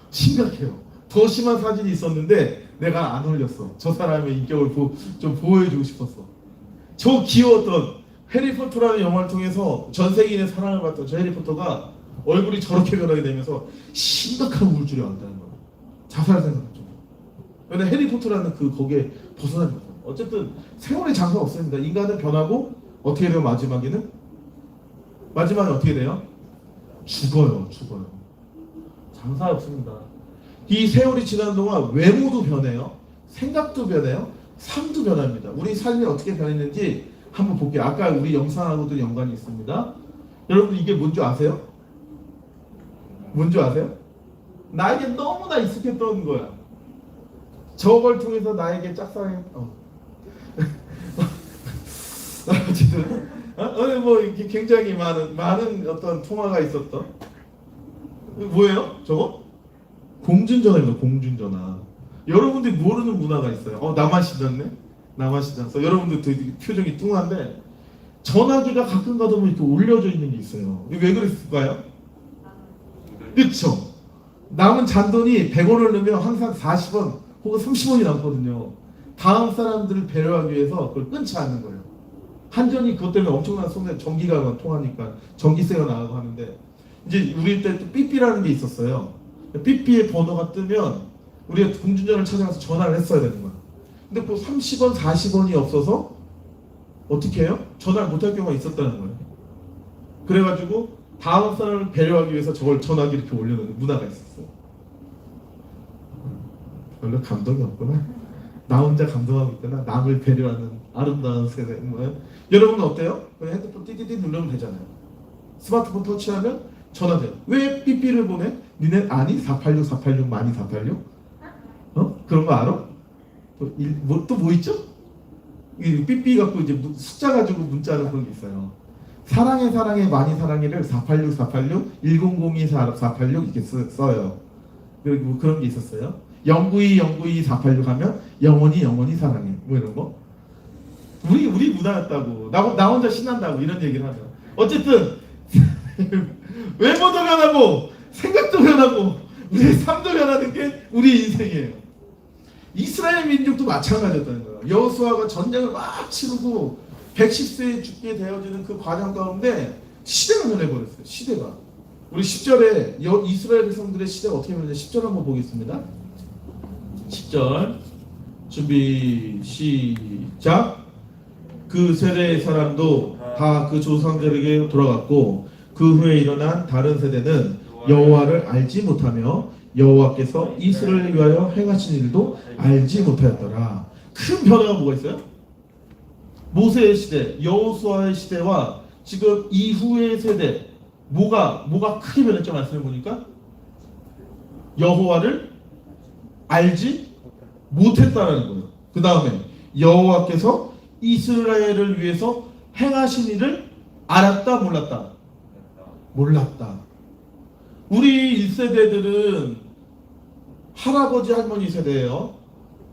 심각해요. 더 심한 사진이 있었는데 내가 안 올렸어. 저 사람의 인격을 좀 보여주고 싶었어. 저 귀여웠던 해리포터라는 영화를 통해서 전 세계인의 사랑을 받던 저 해리포터가 얼굴이 저렇게 변하게 되면서 심각한 우울증이 왔다는 거예요. 자살 생각을 좀. 근데 해리포터라는 거기에 벗어나지 못해요. 어쨌든 세월의 장사가 없습니다. 인간은 변하고 어떻게 돼요? 마지막에 어떻게 돼요? 죽어요. 장사 없습니다. 이 세월이 지나는 동안 외모도 변해요. 생각도 변해요. 삶도 변합니다. 우리 삶이 어떻게 변했는지 한번 볼게요. 아까 우리 영상하고도 연관이 있습니다. 여러분 이게 뭔지 아세요? 뭔지 아세요? 나에게 너무나 익숙했던 거야. 저걸 통해서 나에게 짝사랑 어쨌든 뭐 이렇게 굉장히 많은 어떤 통화가 있었던 뭐예요? 저거? 공중전화입니다. 공중전화. 여러분들이 모르는 문화가 있어요. 나만 신났어. 여러분들 되게 표정이 뚱한데 전화기가 가끔 가다 보면 이렇게 올려져 있는 게 있어요. 이게 왜 그랬을까요? 그쵸? 남은 잔돈이 100원을 넣으면 항상 40원 혹은 30원이 남거든요. 다음 사람들을 배려하기 위해서 그걸 끊지 않는 거예요. 한전이 그것 때문에 엄청난 손해 전기가 통하니까 전기세가 나가고 하는데 이제 우리 때 또 삐삐라는 게 있었어요. 삐삐의 번호가 뜨면 우리가 공중전화를 찾아가서 전화를 했어야 되는 거야. 근데 그 30원, 40원이 없어서 어떻게 해요? 전화를 못할 경우가 있었다는 거예요. 그래가지고 다음 사람을 배려하기 위해서 저걸 전화기 이렇게 올려놓는 문화가 있었어요. 별로 감동이 없구나. 나 혼자 감동하고 있구나. 남을 배려하는 아름다운 세대. 여러분은 어때요? 그냥 핸드폰 띠띠띠 누르면 되잖아요. 스마트폰 터치하면 전화돼요. 왜 삐삐를 보내? 니네 아니? 486 많이 486? 그런 거 알아? 또 뭐 있죠? 이 삐삐 갖고 이제 숫자 가지고 문자하는 그런 게 있어요. 사랑해 많이 사랑해를 486 1002 486 이렇게 써요. 그리고 그런 게 있었어요. 092 486 하면 영원히 사랑해 뭐 이런 거. 우리 문화였다고. 나 혼자 신난다고 이런 얘기를 하죠. 어쨌든 외모도 변하고 생각도 변하고 우리의 삶도 변하는 게 우리 인생이에요. 이스라엘 민족도 마찬가지였다는 거예요. 여호수아가 전쟁을 막 치르고 110세에 죽게 되어지는 그 과정 가운데 시대가 변해버렸어요. 시대가. 우리 10절에 이스라엘 백성들의 시대가 어떻게 변했는지 10절 한번 보겠습니다. 10절 준비 시작. 그 세대의 사람도 다 그 조상들에게 돌아갔고 그 후에 일어난 다른 세대는 여호와를 알지 못하며 여호와께서 이스라엘을 위하여 행하신 일도 알지 못하였더라. 큰 변화가 뭐가 있어요? 모세의 시대, 여호수아의 시대와 지금 이후의 세대 뭐가 크게 변했죠? 말씀해 보니까 여호와를 알지 못했다라는 거예요. 그 다음에 여호와께서 이스라엘을 위해서 행하신 일을 알았다 몰랐다? 몰랐다. 우리 1세대들은 할아버지 할머니 세대예요.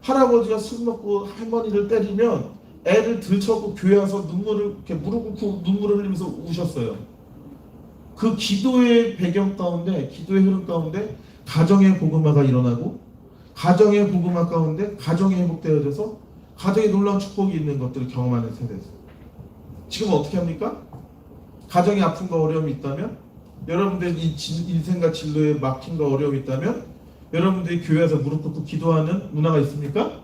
할아버지가 술 먹고 할머니를 때리면 애를 들쳐고 교회 와서 눈물을 이렇게 무릎 꿇고 눈물을 흘리면서 우셨어요. 그 기도의 배경 가운데, 기도의 흐름 가운데 가정의 복음화가 일어나고 가정의 복음화 가운데 가정이 회복되어져서 가정에 놀라운 축복이 있는 것들을 경험하는 세대죠. 지금 어떻게 합니까? 가정에 아픔과 어려움이 있다면, 여러분들 인생과 진로에 막힘과 어려움이 있다면 여러분들이 교회에서 무릎 꿇고 기도하는 문화가 있습니까?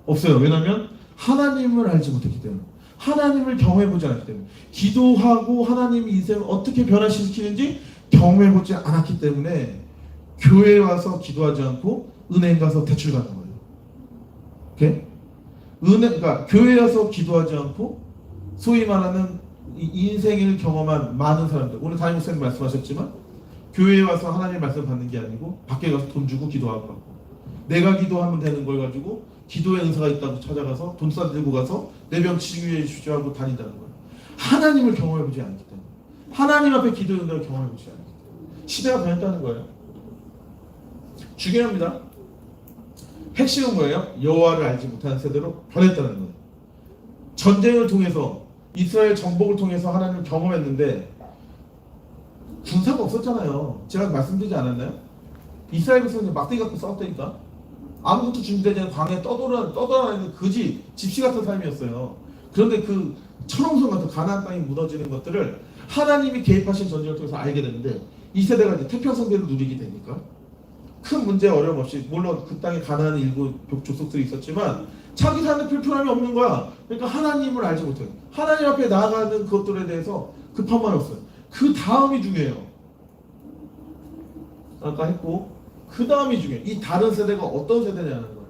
없어요. 왜냐하면 하나님을 알지 못했기 때문에, 하나님을 경험해보지 않았기 때문에, 기도하고 하나님이 인생을 어떻게 변화시키는지 경험해보지 않았기 때문에 교회에 와서 기도하지 않고 은행 가서 대출 가는 거예요. 오케이? 그러니까 교회에 와서 기도하지 않고 소위 말하는 인생을 경험한 많은 사람들, 오늘 담임 목사님 말씀하셨지만 교회에 와서 하나님의 말씀 받는 게 아니고 밖에 가서 돈 주고 기도하고, 내가 기도하면 되는 걸 가지고 기도의 은사가 있다고 찾아가서 돈 싸들고 가서 내 병 치유해 주시오 하고 다닌다는 거예요. 하나님을 경험해보지 않기 때문에, 하나님 앞에 기도의 은혜를 경험해보지 않기 때문에 시대가 변했다는 거예요. 중요합니다. 핵심은 뭐예요? 여호와를 알지 못하는 세대로 변했다는 거예요. 전쟁을 통해서, 이스라엘 정복을 통해서 하나님을 경험했는데 군사가 없었잖아요. 제가 말씀드리지 않았나요? 이스라엘 백성들 막대기 갖고 싸웠다니까. 아무것도 준비되지 않은 광야에 떠돌아다니는 그지 집시 같은 삶이었어요. 그런데 그 천홍성 같은 가나안 땅이 무너지는 것들을 하나님이 개입하신 전쟁을 통해서 알게 되는데, 이 세대가 이제 태평성대를 누리게 되니까 큰 문제 어려움 없이, 물론 그 땅에 가나안 일부 족속들이 있었지만 자기 사는 불편함이 없는 거야. 그러니까 하나님을 알지 못해요. 하나님 앞에 나아가는 것들에 대해서 급한 말이 없어요. 그 다음이 중요해요. 아까 했고 그 다음이 중요해요. 이 다른 세대가 어떤 세대냐는 거예요.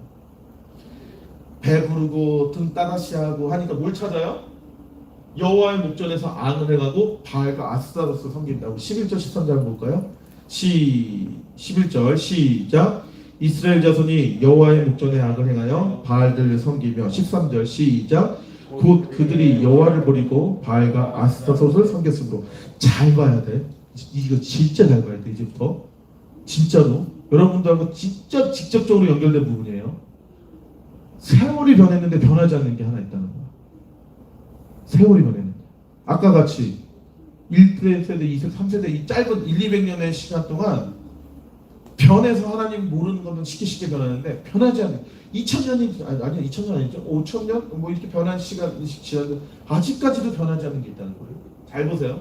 배부르고 등 따라시하고 하니까 뭘 찾아요? 여호와의 목전에서 앙을 해가고 바알과 아스타로스 섬긴다. 11절 13절 한번 볼까요? 11절 시작. 이스라엘 자손이 여호와의 목전에 악을 행하여 바알들을 섬기며, 13절 시작. 곧 그들이 여호와를 버리고 바알과 아스타롯을 섬겼으므로. 잘 봐야 돼. 이거 진짜 잘 봐야 돼. 이제부터 진짜로 여러분들하고 진짜 직접적으로 연결된 부분이에요. 세월이 변했는데 변하지 않는 게 하나 있다는 거야. 세월이 변했는데, 아까 같이 1세대, 2세대, 3세대 이 짧은 200년의 시간 동안 변해서 하나님 모르는 것은 쉽게 변하는데, 변하지 않는 2000년이 아니요 2000년 아니죠, 5000년 뭐 이렇게 변한 시간이 지나도 아직까지도 변하지 않는 게 있다는 거예요. 잘 보세요.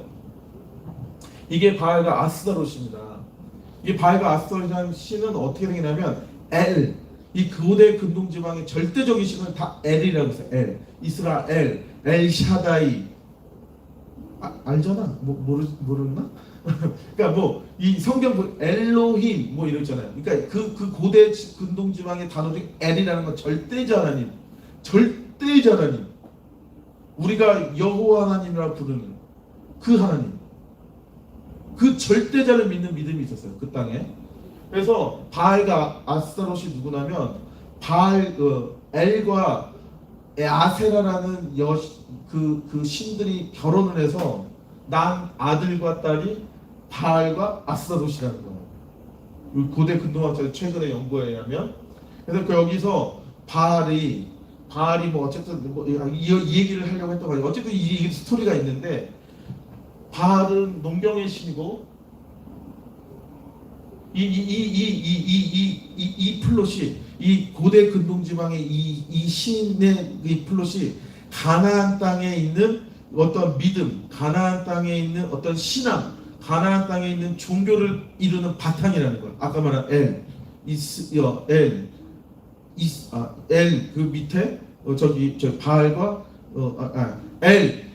이게 바알과 아스타롯입니다. 이 바알과 아스타롯이라는 신은 어떻게 생기냐면 엘, 이 고대 근동 지방의 절대적인 신은 다 엘이라고 했어요. 엘, 이스라엘, 엘 샤다이. 알잖아. 모르나? 그러니까 뭐 이 성경 엘로힘 뭐 이런 있잖아요. 그러니까 그 고대 근동 지방의 단어 중에 엘이라는 건 절대자 하나님, 절대자 하나님. 우리가 여호와 하나님이라고 부르는 그 하나님, 그 절대자를 믿는 믿음이 있었어요, 그 땅에. 그래서 바알과 아스타롯이 누구냐면, 바알 엘과 아세라라는 그 신들이 결혼을 해서 난 아들과 딸이 바알과 아스타롯이라는 거예요. 고대 근동학자의 최근의 연구에 의하면. 그래서 여기서 바알이 뭐 어쨌든 뭐 이 얘기를 하려고 했던 거예요. 어쨌든 이 스토리가 있는데, 바알은 농경의 신이고 이 플롯이, 이 고대 근동 지방의 이 신의 이 플롯이 가나안 땅에 있는 어떤 믿음, 가나안 땅에 있는 어떤 신앙, 가나안 땅에 있는 종교를 이루는 바탕이라는 거예요. 아까 말한 엘 그 밑에 저 바알과 L.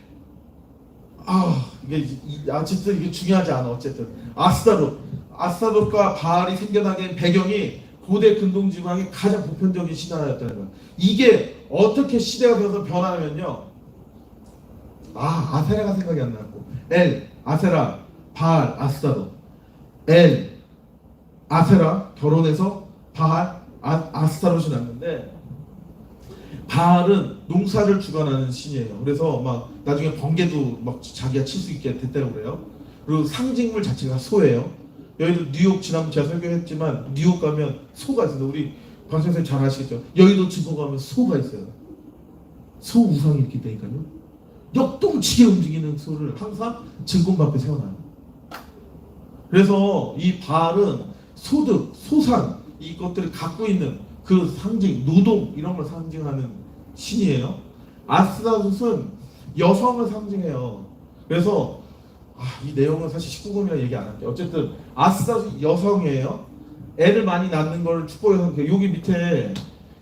이게 어쨌든 이게 중요하지 않아. 어쨌든 아스타롯과 바알이 생겨나게 된 배경이 고대 근동지방의 가장 보편적인 신화였다는 거야. 이게 어떻게 시대가 되어서 변하면요. 아세라가 생각이 안 났고, 엘 아세라, 바알 아스타롯, 엘 아세라 결혼해서 바알 아스타롯이 났는데, 바알은 농사를 주관하는 신이에요. 그래서 막 나중에 번개도 막 자기가 칠 수 있게 됐다고 그래요. 그리고 상징물 자체가 소예요. 여의도 뉴욕 지난번 제가 설교했지만 뉴욕 가면 소가 있어요. 우리 박 선생님 잘 아시겠죠? 여의도 증거 가면 소가 있어요. 소 우상이 있기 때문에요. 역동치게 움직이는 소를 항상 증권 앞에 세워놔요. 그래서 이 바알은 소득, 소산 이것들을 갖고 있는 그 상징, 노동 이런 걸 상징하는 신이에요. 아스타롯은 여성을 상징해요. 그래서 이 내용은 사실 19금이라 얘기 안 할게요. 어쨌든 아스타롯이 여성이에요. 애를 많이 낳는 걸 축복해서 여기 밑에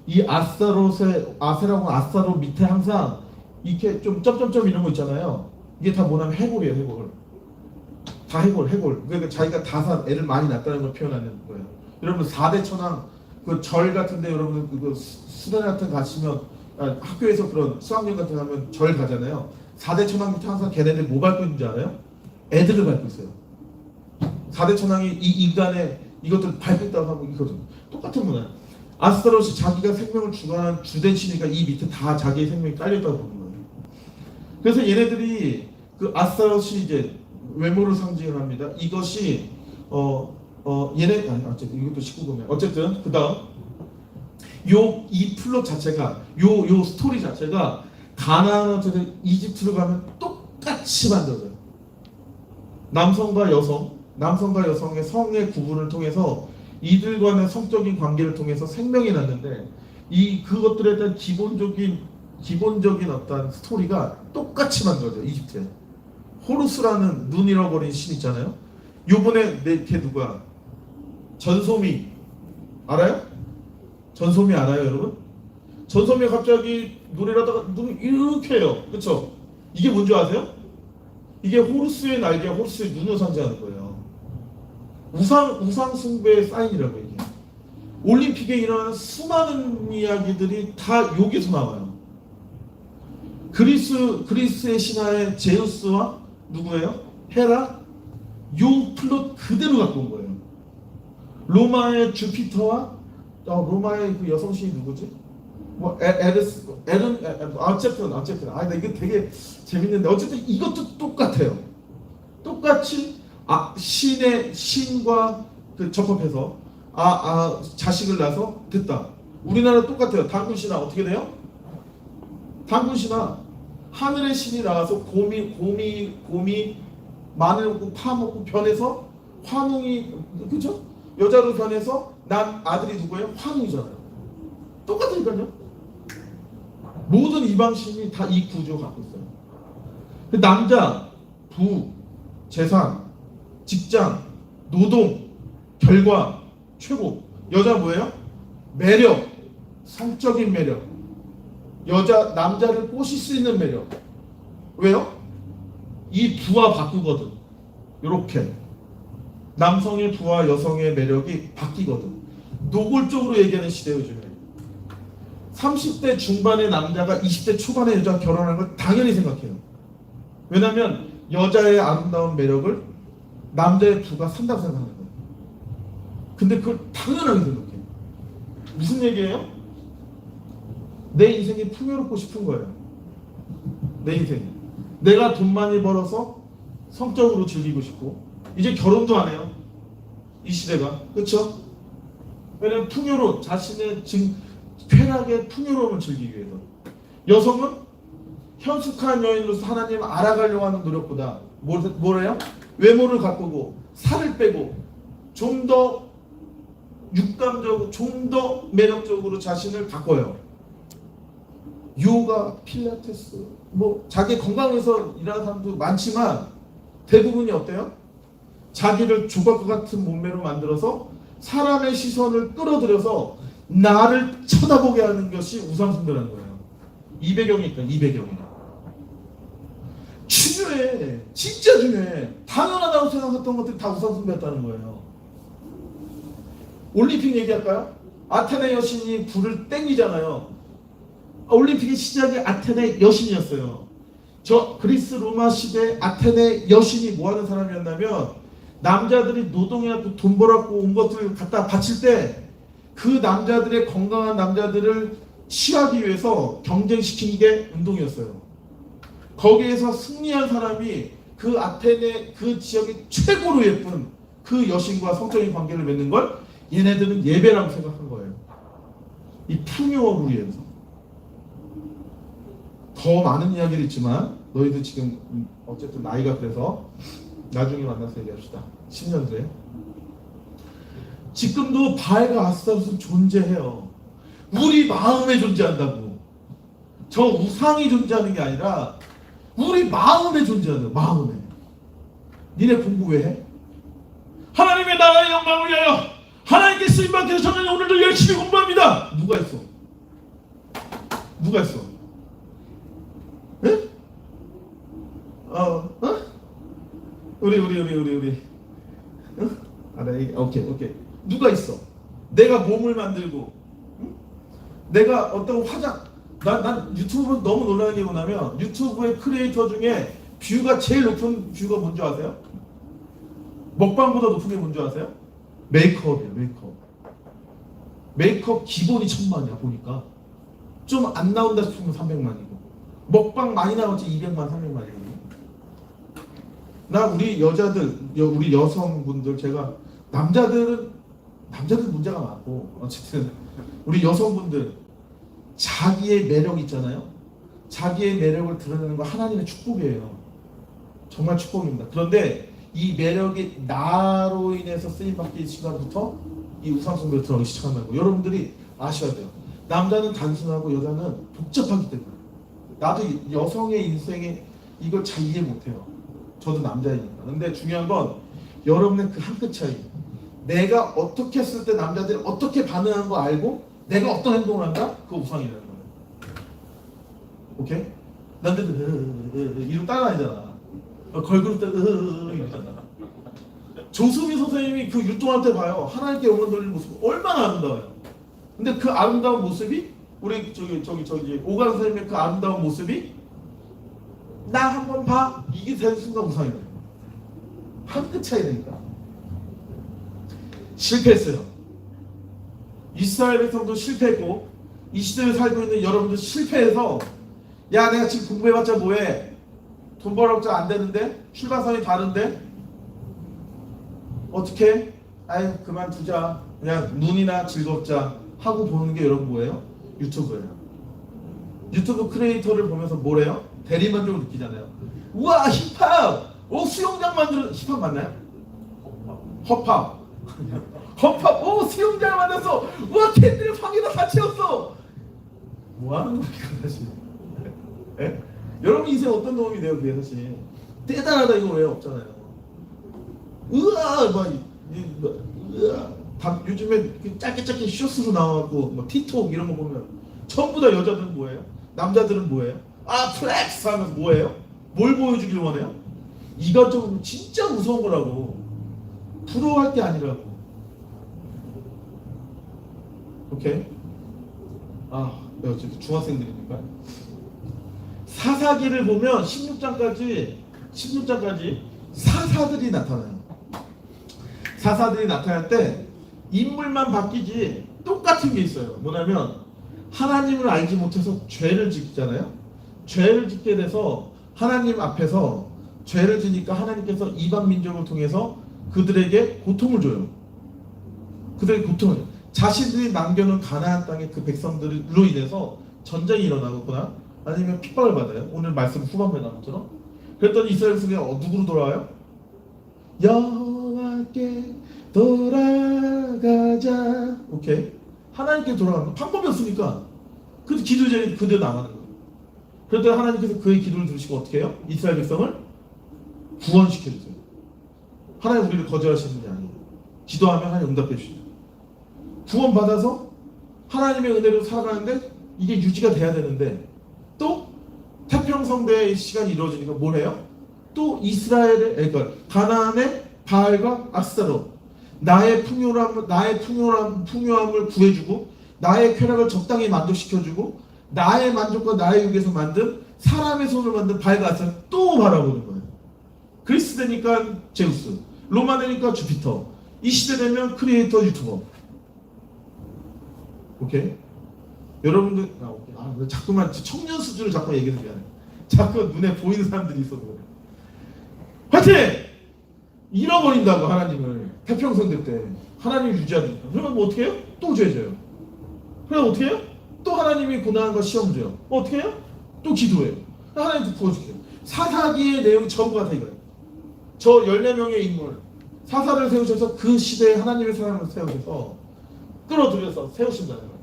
이 아스타롯의 아세라고 아스타롯 밑에 항상 이렇게 좀 점점점 이런 거 있잖아요. 이게 다 뭐냐면 해골이에요. 해골. 다 해골. 그러니까 자기가 다산 애를 많이 낳았다는 걸 표현하는 거예요. 여러분 4대 천왕 그 절 같은데 여러분 그 수련 같은 거 가시면 학교에서 그런 수학여행 같은 거 하면 절 가잖아요. 4대 천왕 밑에 항상 걔네들 뭐 밟고 있는지 알아요? 애들을 밟고 있어요. 4대 천왕이 이 인간의 이것들 밟고 있다고 하고 이거든. 똑같은 문화야. 아스타롯이 자기가 생명을 주관하는 주된 신이니까 이 밑에 다 자기의 생명이 깔려있다고 보는 거예요. 그래서 얘네들이 그 아스타롯이 이제 외모를 상징을 합니다. 이것이 어쨌든 이것도 19금이에요. 어쨌든 그 다음 이 플롯 자체가 요 스토리 자체가 가나안에서 이집트로 가면 똑같이 만들어져요. 남성과 여성의 성의 구분을 통해서 이들 간의 성적인 관계를 통해서 생명이 났는데 그것들에 대한 기본적인 어떤 스토리가 똑같이 만들어져요. 이집트에 호루스라는 눈 잃어버린 신 있잖아요. 요번에 걔 누가? 전소미 알아요? 전소미 알아요, 여러분? 전소미가 갑자기 노래를 하다가 눈을 이렇게 해요. 그쵸? 이게 뭔지 아세요? 이게 호루스의 날개, 호루스의 눈을 상징하는 거예요. 우상 숭배의 사인이라고 이게. 올림픽에 일어나는 수많은 이야기들이 다 여기서 나와요. 그리스의 신화의 제우스와 누구예요? 헤라? 요 플롯 그대로 갖고 온 거예요. 로마의 주피터와 로마의 그 여성 신이 누구지? 어쨌든 이게 되게 재밌는데 어쨌든 이것도 똑같아요. 똑같이 신과 그 접합해서 자식을 낳아서 됐다. 우리나라 똑같아요. 당군신화 어떻게 돼요? 당군신화 하늘의 신이 나와서 곰이 마늘 먹고 파 먹고 변해서 환웅이 그죠? 여자로 변해서 난 아들이 누구예요? 환웅이잖아요. 똑같으니까요. 모든 이방신이 다 이 구조 갖고 있어요. 남자, 부, 재산, 직장, 노동, 결과, 최고. 여자 뭐예요? 매력, 성적인 매력. 남자를 꼬실 수 있는 매력. 왜요? 이 부와 바꾸거든. 요렇게. 남성의 부와 여성의 매력이 바뀌거든. 노골적으로 얘기하는 시대 요즘에. 30대 중반의 남자가 20대 초반의 여자와 결혼하는 걸 당연히 생각해요. 왜냐하면 여자의 아름다운 매력을 남자의 부가 산다고 생각하는 거예요. 근데 그걸 당연하게 생각해요. 무슨 얘기예요? 내 인생이 풍요롭고 싶은 거예요. 내 인생이. 내가 돈 많이 벌어서 성적으로 즐기고 싶고 이제 결혼도 안 해요. 이 시대가. 그렇죠? 왜냐면 풍요로 자신의 쾌락의 풍요로움을 즐기기 위해서. 여성은 현숙한 여인으로서 하나님을 알아가려고 하는 노력보다 뭐래요? 외모를 가꾸고 살을 빼고 좀 더 육감적으로 좀 더 매력적으로 자신을 바꿔요. 요가, 필라테스 자기 건강을 위해서 일하는 사람도 많지만 대부분이 어때요? 자기를 조각과 같은 몸매로 만들어서 사람의 시선을 끌어들여서 나를 쳐다보게 하는 것이 우상숭배라는 거예요. 이 배경이 있다. 이 배경이. 중요해. 진짜 중요해. 당연하다고 생각했던 것들이 다 우상숭배였다는 거예요. 올림픽 얘기할까요? 아테네 여신이 불을 땡기잖아요. 올림픽의 시작이 아테네 여신이었어요. 저 그리스 로마 시대 아테네 여신이 뭐 하는 사람이었냐면 남자들이 노동해갖고 돈 벌었고 온 것들을 갖다 바칠 때 그 남자들의 건강한 남자들을 취하기 위해서 경쟁시키는 게 운동이었어요. 거기에서 승리한 사람이 그 아테네 그 지역의 최고로 예쁜 그 여신과 성적인 관계를 맺는 걸 얘네들은 예배라고 생각한 거예요. 이 풍요를 위해서. 더 많은 이야기를 있지만 너희들 지금 어쨌든 나이가 그래서 나중에 만나서 얘기합시다. 10년 뒤에. 지금도 바알과 아스타롯은 존재해요. 우리 마음에 존재한다고. 저 우상이 존재하는 게 아니라 우리 마음에 존재하는 마음에. 니네 공부 왜 해? 하나님의 나라의 영광을 위하여 하나님께 쓰임받기 위해서 저는 오늘도 열심히 공부합니다. 누가 했어? 누가 했어? 예? 우리. 어? 오케이. 누가 있어? 내가 몸을 만들고, 응? 내가 어떤 화장, 난 유튜브 너무 놀라는 게 뭐냐면 유튜브의 크리에이터 중에 뷰가 제일 높은 뷰가 뭔지 아세요? 먹방보다 높은 게 뭔지 아세요? 메이크업이에요. 메이크업 기본이 1000만이야 보니까. 좀 안 나온다 싶으면 300만이고 먹방 많이 나왔지 200만 300만이거든요. 나 우리 여자들 우리 여성분들 제가 남자들 문제가 많고 어쨌든 우리 여성분들 자기의 매력 있잖아요. 자기의 매력을 드러내는 거 하나님의 축복이에요. 정말 축복입니다. 그런데 이 매력이 나로 인해서 쓰임받기 시간부터 이 우상숭배로 들어가기 시작한다는 거 여러분들이 아셔야 돼요. 남자는 단순하고 여자는 복잡하기 때문에. 나도 여성의 인생에 이걸 잘 이해 못해요. 저도 남자이니까. 근데 중요한 건 여러분의 그 한 끗 차이. 내가 어떻게 했을 때 남자들이 어떻게 반응하는 거 알고 내가 어떤 행동을 한다? 그거 우상이라는 거예요. 오케이? 남자들 이러고 따라다니잖아. 걸그룹 때 이러잖아. 조수미 선생님이 그 율동할 때 봐요. 하나님께 영광 돌리는 모습 얼마나 아름다워요. 근데 그 아름다운 모습이 우리 저기 오가는 선생님의 그 아름다운 모습이 나 한번 봐 이게 되는 순간 우상이다. 한 끗 차이 되니까. 실패했어요. 이스라엘 백성도 실패했고 이 시대에 살고 있는 여러분도 실패해서 야 내가 지금 공부해봤자 뭐해? 돈 벌어봤자 안 되는데? 출발선이 다른데? 어떻게? 아유 그만두자. 그냥 눈이나 즐겁자 하고 보는 게 여러분 뭐예요? 유튜브예요. 유튜브 크리에이터를 보면서 뭐래요? 대리만족을 느끼잖아요. 우와 힙합! 오 수영장 만들어 힙합 맞나요? 힙합 힙합! 오 수영장 만들었어! 우와 캔들을 방에다 다 채웠어! 뭐하는 겁니까 사실? 예? 여러분 인생 어떤 도움이 돼요 그게 사실? 대단하다 이거 왜 없잖아요. 으아 요즘에 짧게 쇼스로 나와갖고 뭐 틱톡 이런 거 보면 전부 다 여자들은 뭐예요? 남자들은 뭐예요? 아 플렉스 하면서 뭐예요? 뭘 보여주길 원해요? 이것저것 진짜 무서운 거라고. 부러워할 게 아니라고. 오케이? 어쨌든 중학생들이니까 사사기를 보면 16장까지 사사들이 나타나요. 사사들이 나타날 때 인물만 바뀌지 똑같은 게 있어요. 뭐냐면 하나님을 알지 못해서 죄를 짓잖아요. 죄를 짓게 돼서 하나님 앞에서 죄를 지니까 하나님께서 이방 민족을 통해서 그들에게 고통을 줘요. 그들에게 고통을 자신들이 남겨놓은 가나안 땅의 그 백성들로 인해서 전쟁이 일어나거나 아니면 핍박을 받아요. 오늘 말씀 후반부에 나온 것처럼. 그랬더니 이스라엘 백성이 누구로 돌아와요? 여호와께 돌아가자. 오케이. 하나님께 돌아가는 방법이 없으니까 그 기도 제일 그대로 나가는 거예요. 그랬더니 하나님께서 그의 기도를 들으시고 어떻게 해요? 이스라엘 백성을 구원시켜주세요. 하나님 우리를 거절하시는 게 아니에요. 기도하면 하나님 응답해 주시죠. 구원받아서 하나님의 은혜로 살아가는데 이게 유지가 돼야 되는데 또 태평성대의 시간이 이루어지니까 뭘 해요? 또 이스라엘의 그러니까 가나안의 바알과 아스타롯, 나의 풍요함을 구해주고 나의 쾌락을 적당히 만족시켜주고 나의 만족과 나의 육에서 만든 사람의 손을 만든 바알과 아스타롯 또 바라보는 거예요. 그리스 되니까 제우스, 로마 되니까 주피터, 이 시대 되면 크리에이터 유튜버. 오케이? 여러분들 오케이. 자꾸만 청년 수준을 자꾸 얘기해서 미안해. 자꾸 눈에 보이는 사람들이 있어서 그래. 화이팅! 잃어버린다고 하나님을 태평성대 때 하나님 유지하니까 그러면 뭐 어떻게 해요? 또 죄져요. 그럼 어떻게 해요? 또 하나님이 고난과 시험 줘요. 어떻게 해요? 또 기도해요. 하나님 또 구워주세요. 사사기의 내용이 전부가 다 이거예요. 저 14명의 인물 사사를 세우셔서 그 시대에 하나님의 사람을 세우셔서 끌어들여서 세우신다는 거예요.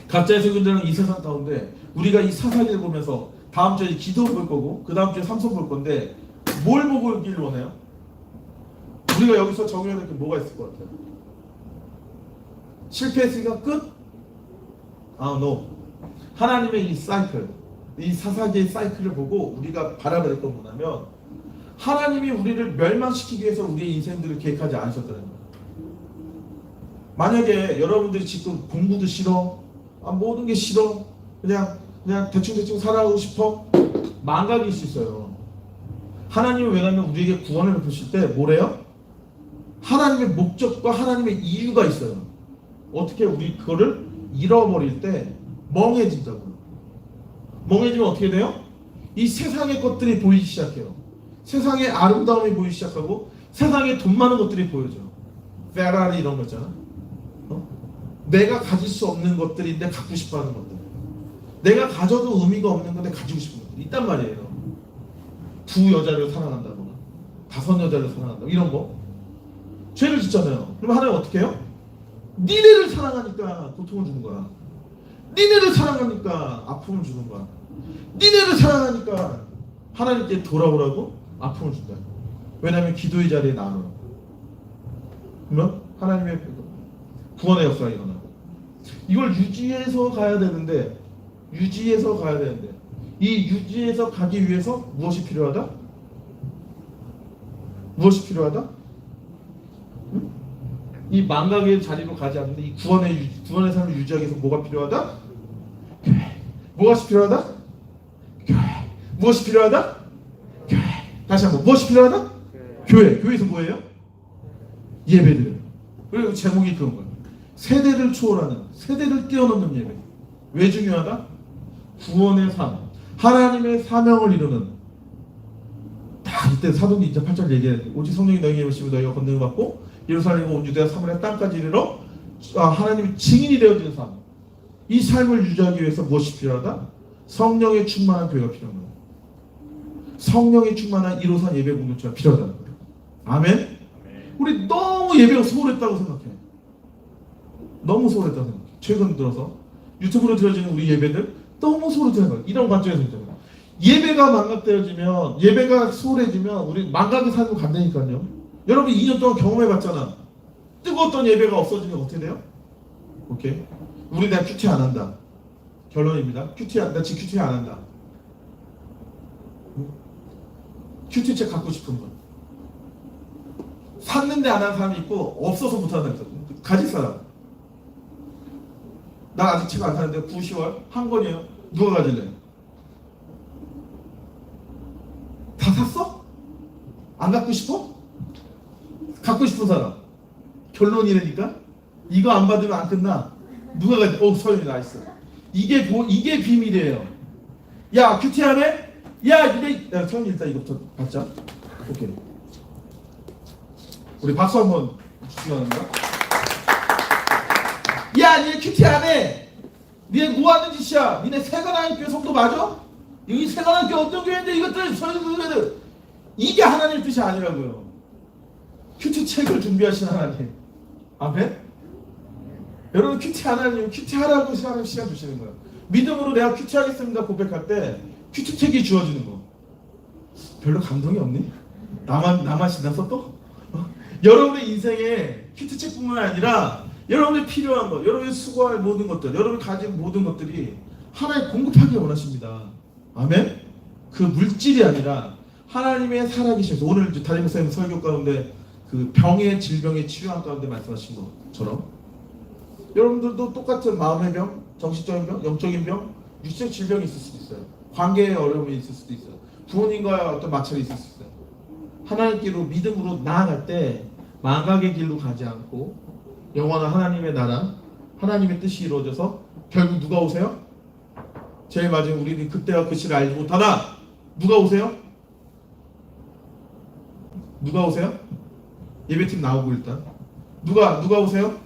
가짜의 세군들은 이 세상 가운데 우리가 이 사사기를 보면서 다음 주에 기도를 볼 거고 그 다음 주에 삼손 볼 건데 뭘 보길 원해요? 우리가 여기서 적용해야 될 게 뭐가 있을 것 같아요? 실패했으니까 끝? No. 하나님의 이 사이클, 이 사사기의 사이클을 보고 우리가 바라봐야 될 건 뭐냐면 하나님이 우리를 멸망시키기 위해서 우리의 인생들을 계획하지 않으셨다는 거예요. 만약에 여러분들이 지금 공부도 싫어, 모든 게 싫어, 그냥 대충 살아가고 싶어, 망각일 수 있어요. 하나님은 왜냐면 우리에게 구원을 베푸실 때 뭐래요? 하나님의 목적과 하나님의 이유가 있어요. 어떻게 우리 그거를 잃어버릴 때 멍해진다고요. 멍해지면 어떻게 돼요? 이 세상의 것들이 보이기 시작해요. 세상의 아름다움이 보이기 시작하고 세상에 돈 많은 것들이 보여져. 페라리 이런 거 있잖아. 내가 가질 수 없는 것들인데 갖고 싶어하는 것들. 내가 가져도 의미가 없는 건데 가지고 싶은 것들 있단 말이에요. 2 여자를 사랑한다거나 5 여자를 사랑한다 이런 거. 죄를 짓잖아요. 그럼 하나님 어떻게 해요? 니네를 사랑하니까 고통을 주는 거야. 니네를 사랑하니까 아픔을 주는 거야. 니네를 사랑하니까 하나님께 돌아오라고 아픔을 준다. 왜냐하면 기도의 자리에 나눠. 그러면 하나님의 구원의 역사가 일어나. 이걸 유지해서 가야 되는데 이 유지해서 가기 위해서 무엇이 필요하다? 무엇이 필요하다? 응? 이 망각의 자리로 가지 않는데 이 구원의 삶을 유지하기 위해서 뭐가 필요하다? 교회. 무엇이 필요하다? 교회. 무엇이 필요하다? 교회. 다시 한번 무엇이 필요하다? 교회. 교회에서 뭐예요? 예배드려요. 그리고 제목이 그런 거예요. 세대를 초월하는, 세대를 뛰어넘는 예배. 왜 중요하다? 구원의 삶, 하나님의 사명을 이루는. 다 이때 사도행전 2장 8절 얘기해. 오직 성령이 너희에게 임하시면 너희가 권능을 받고 예루살렘과 온 유대와 사마리아 땅까지 이르러 하나님의 증인이 되어지는 삶. 이 삶을 유지하기 위해서 무엇이 필요하다? 성령의 충만한 교회가 필요한 거예요. 성령의 충만한 1호선 예배 공동체가 필요하다는 거예요. 아멘? 우리 너무 예배가 소홀했다고 생각해. 너무 소홀했다고 생각해. 최근 들어서 유튜브로 들어지는 우리 예배들 너무 소홀했다는 거예요. 이런 관점에서 있잖아요. 예배가 망각되어지면, 예배가 소홀해지면 우리 망각의 삶으로 간다니까요. 여러분 2년 동안 경험해봤잖아. 뜨거웠던 예배가 없어지면 어떻게 돼요? 오케이. 우리 내가 큐티 안 한다. 결론입니다. 나 지금 큐티 안 한다. 큐티 책 갖고 싶은 거. 샀는데 안 하는 사람이 있고 없어서 못 하는 사람. 가질 사람. 나 아직 책 안 사는데 9, 10월 한 권이에요. 누가 가질래? 다 샀어? 안 갖고 싶어? 갖고 싶은 사람. 결론이라니까? 이거 안 받으면 안 끝나. 누가 가질? 서윤이 나이스. 이게 비밀이에요. 야 큐티하네? 야 서윤이 일단 이거부터 받자. 오케이. 우리 박수 한번 주시기 바랍니다. 야, 니네 큐티 안 해? 니네 뭐 하는 짓이야? 니네 세관하나님 교회 성도 맞아? 여기 세관하나님 교회 어떤 교회인데 이것들 서류들 이게 하나님의 뜻이 아니라고요. 큐티 책을 준비하신 하나님. 아멘? 여러분 큐티 안 하려면 큐티 하라고 하나님 시간 주시는 거예요. 믿음으로 내가 큐티 하겠습니다 고백할 때 큐티 책이 주어지는 거. 별로 감동이 없니? 나만 신났어 또? 여러분의 인생에 큐티 책뿐만 아니라 여러분이 필요한 것, 여러분이 수고할 모든 것들, 여러분이 가진 모든 것들이 하나님 공급하기 원하십니다. 아멘? 그 물질이 아니라 하나님의 살아계셔서 오늘 이제 담임 목사님 설교 가운데 그 병의 질병의 치료한 가운데 말씀하신 것처럼 여러분들도 똑같은 마음의 병, 정신적인 병, 영적인 병, 육적 질병이 있을 수도 있어요. 관계의 어려움이 있을 수도 있어요. 부모님과의 어떤 마찰이 있을 수 있어요. 하나님께로 믿음으로 나아갈 때 망각의 길로 가지 않고 영원한 하나님의 나라, 하나님의 뜻이 이루어져서 결국 누가 오세요? 제일 마지막 우리는 그때와 그 시를 알지 못하나 누가 오세요? 누가 오세요? 예배팀 나오고 일단 누가 오세요?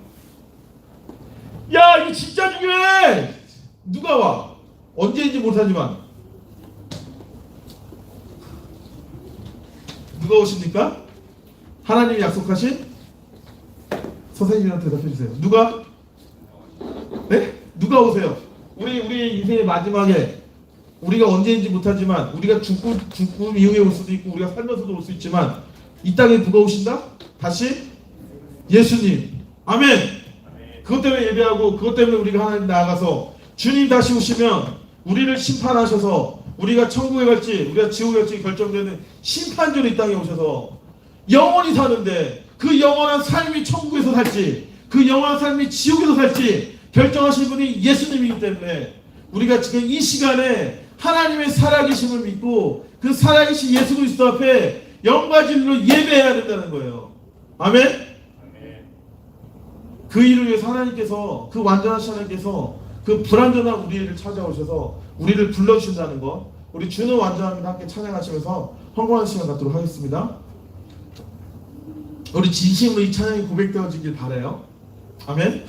야 이거 진짜 중요해! 누가 와? 언제인지 못하지만 누가 오십니까? 하나님이 약속하신 선생님이랑 대답해 주세요. 누가? 네? 누가 오세요? 우리 인생의 마지막에 우리가 언제인지 못하지만 우리가 죽음 이후에 올 수도 있고 우리가 살면서도 올 수 있지만 이 땅에 누가 오신다? 다시 예수님. 아멘. 그것 때문에 예배하고 그것 때문에 우리가 하나님 나아가서 주님 다시 오시면 우리를 심판하셔서 우리가 천국에 갈지 우리가 지옥에 갈지 결정되는 심판주로 이 땅에 오셔서 영원히 사는데 그 영원한 삶이 천국에서 살지 그 영원한 삶이 지옥에서 살지 결정하신 분이 예수님이기 때문에 우리가 지금 이 시간에 하나님의 살아계심을 믿고 그 살아계신 예수 그리스도 앞에 영과 진리로 예배해야 된다는 거예요. 아멘. 그 일을 위해서 하나님께서 그 완전하신 하나님께서 그 불완전한 우리를 찾아오셔서 우리를 불러주신다는 것 우리 주는 완전함과 함께 찬양하시면서 헌금하는 시간 갖도록 하겠습니다. 우리 진심으로 이 찬양이 고백되어지길 바라요. 아멘.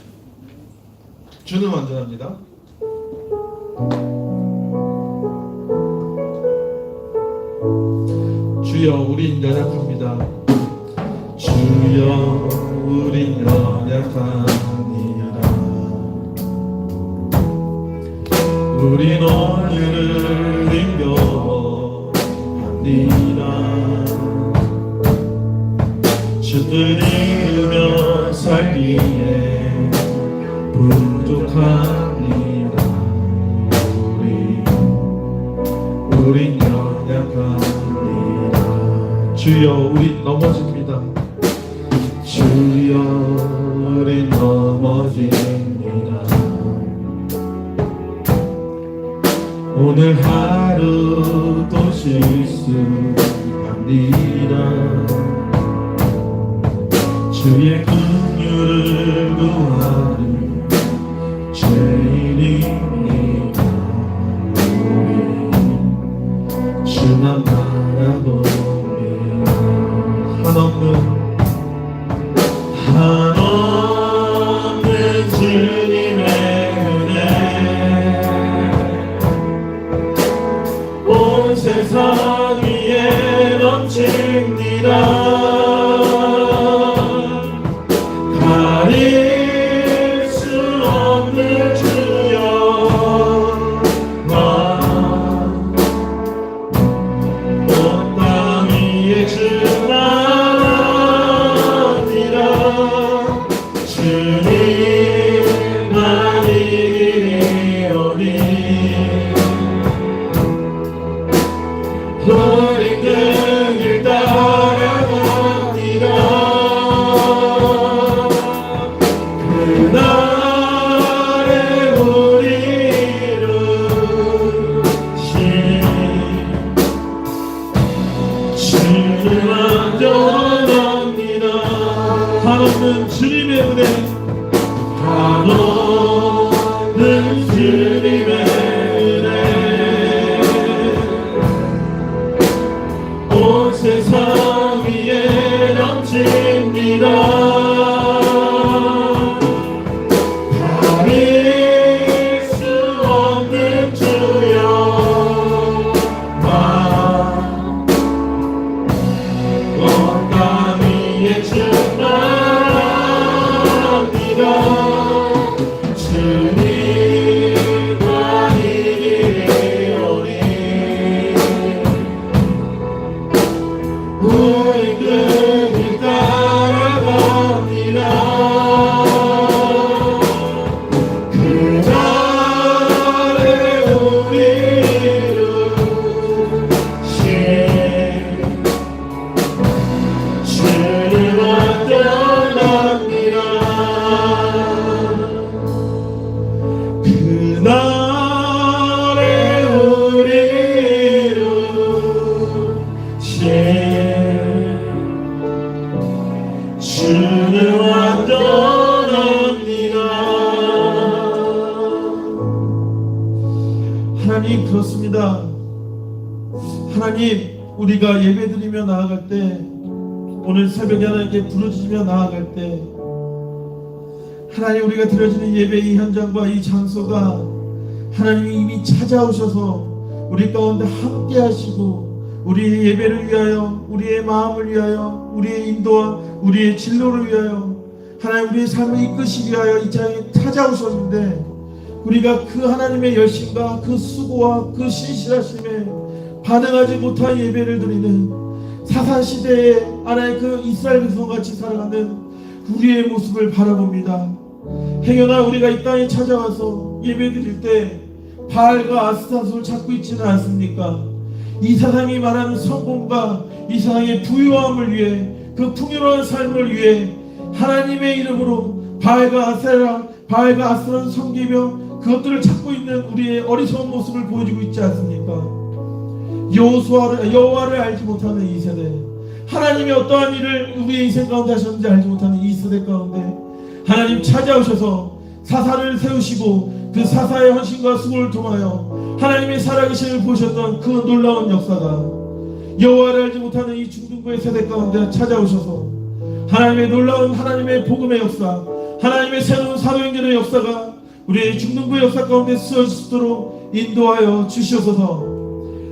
주는 완전합니다. 주여 우린 연약합니다. 주여 우린 연약합니다. 우린 오늘을 인정합니다. 주를 잃으며 살기에 부족합니다. 우린 연약합니다. 주여 우린 넘어집니다. 주여 우린 넘어집니다. 오늘 하루도 실수합니다. 주의 긍휼을 구하는 죄인입니다. 우리 주만 바라봅니다. 한없는 주님의 은혜 온 세상 위에 넘칩니다. 가릴 수 없는 주여 온 땅 위에 주나니라. 주님만 이기리오니 우리 그 길 따라갑니다. 그날에 우리를 주는 완전합니다. 한없는 주님의 은혜 한없는 주님의 은혜 온 세상 위에 넘칩니다. 가릴 수 없는 주여 온 땅 위에 주나니라. 주님과 이기리오니 우리 그 길 따라가 주는 완전합니다. 하나님, 그렇습니다. 하나님, 우리가 예배드리며 나아갈 때, 오늘 새벽에 하나님께 부르짖으며 나아갈 때, 하나님, 우리가 드려지는 예배 이 현장과 이 장소가 하나님이 이미 찾아오셔서 우리 가운데 함께 하시고, 우리의 예배를 위하여, 우리의 마음을 위하여, 우리의 인도와 우리의 진로를 위하여, 하나님 우리의 삶을 이끄시기 위하여 이 땅에 찾아오셨는데, 우리가 그 하나님의 열심과 그 수고와 그 신실하심에 반응하지 못한 예배를 드리는 사사시대의 하나의 그 이스라엘 백성같이 살아가는 우리의 모습을 바라봅니다. 행여나 우리가 이 땅에 찾아와서 예배 드릴 때 바알과 아스타롯을 찾고 있지는 않습니까? 이 세상이 말하는 성공과 이 세상의 부유함을 위해, 그 풍요로운 삶을 위해 하나님의 이름으로 바알과 아스타롯을 섬기며 그것들을 찾고 있는 우리의 어리석은 모습을 보여주고 있지 않습니까? 여호와를 알지 못하는 이 세대, 하나님이 어떠한 일을 우리의 인생 가운데 하셨는지 알지 못하는 이 세대 가운데 하나님 찾아오셔서 사사를 세우시고 그 사사의 헌신과 수고를 통하여 하나님의 살아계심을 보셨던 그 놀라운 역사가 여호와를 알지 못하는 이 중등부의 세대 가운데 찾아오셔서 하나님의 놀라운 하나님의 복음의 역사, 하나님의 새로운 사도행전의 역사가 우리의 중등부의 역사 가운데 쓰여지도록 인도하여 주시옵소서.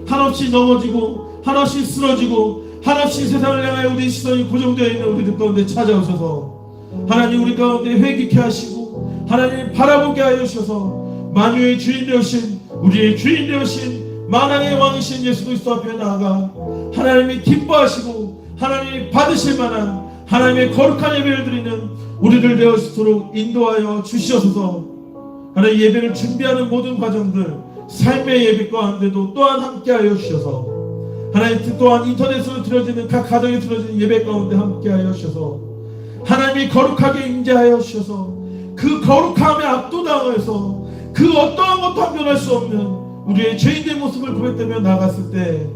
한없이 넘어지고 한없이 쓰러지고 한없이 세상을 향하여 우리의 시선이 고정되어 있는 우리들 가운데 찾아오셔서 하나님 우리 가운데 회개케 하시고 하나님 바라보게 하여 주셔서 만유의 주인 되오신, 우리의 주인 되오신 만왕의 왕이신 예수 그리스도 앞에 나아가 하나님이 기뻐하시고 하나님이 받으실 만한 하나님의 거룩한 예배를 드리는 우리들 되어지도록 인도하여 주시옵소서. 하나님 예배를 준비하는 모든 과정들, 삶의 예배 가운데도 또한 함께하여 주셔서 하나님 또한 인터넷으로 드려지는 각 가정에 드려지는 예배 가운데 함께하여 주셔서 하나님이 거룩하게 임재하여 주셔서 그 거룩함에 압도당해서 그 어떠한 것도 변할 수 없는 우리의 죄인된 모습을 고백되며 나갔을 때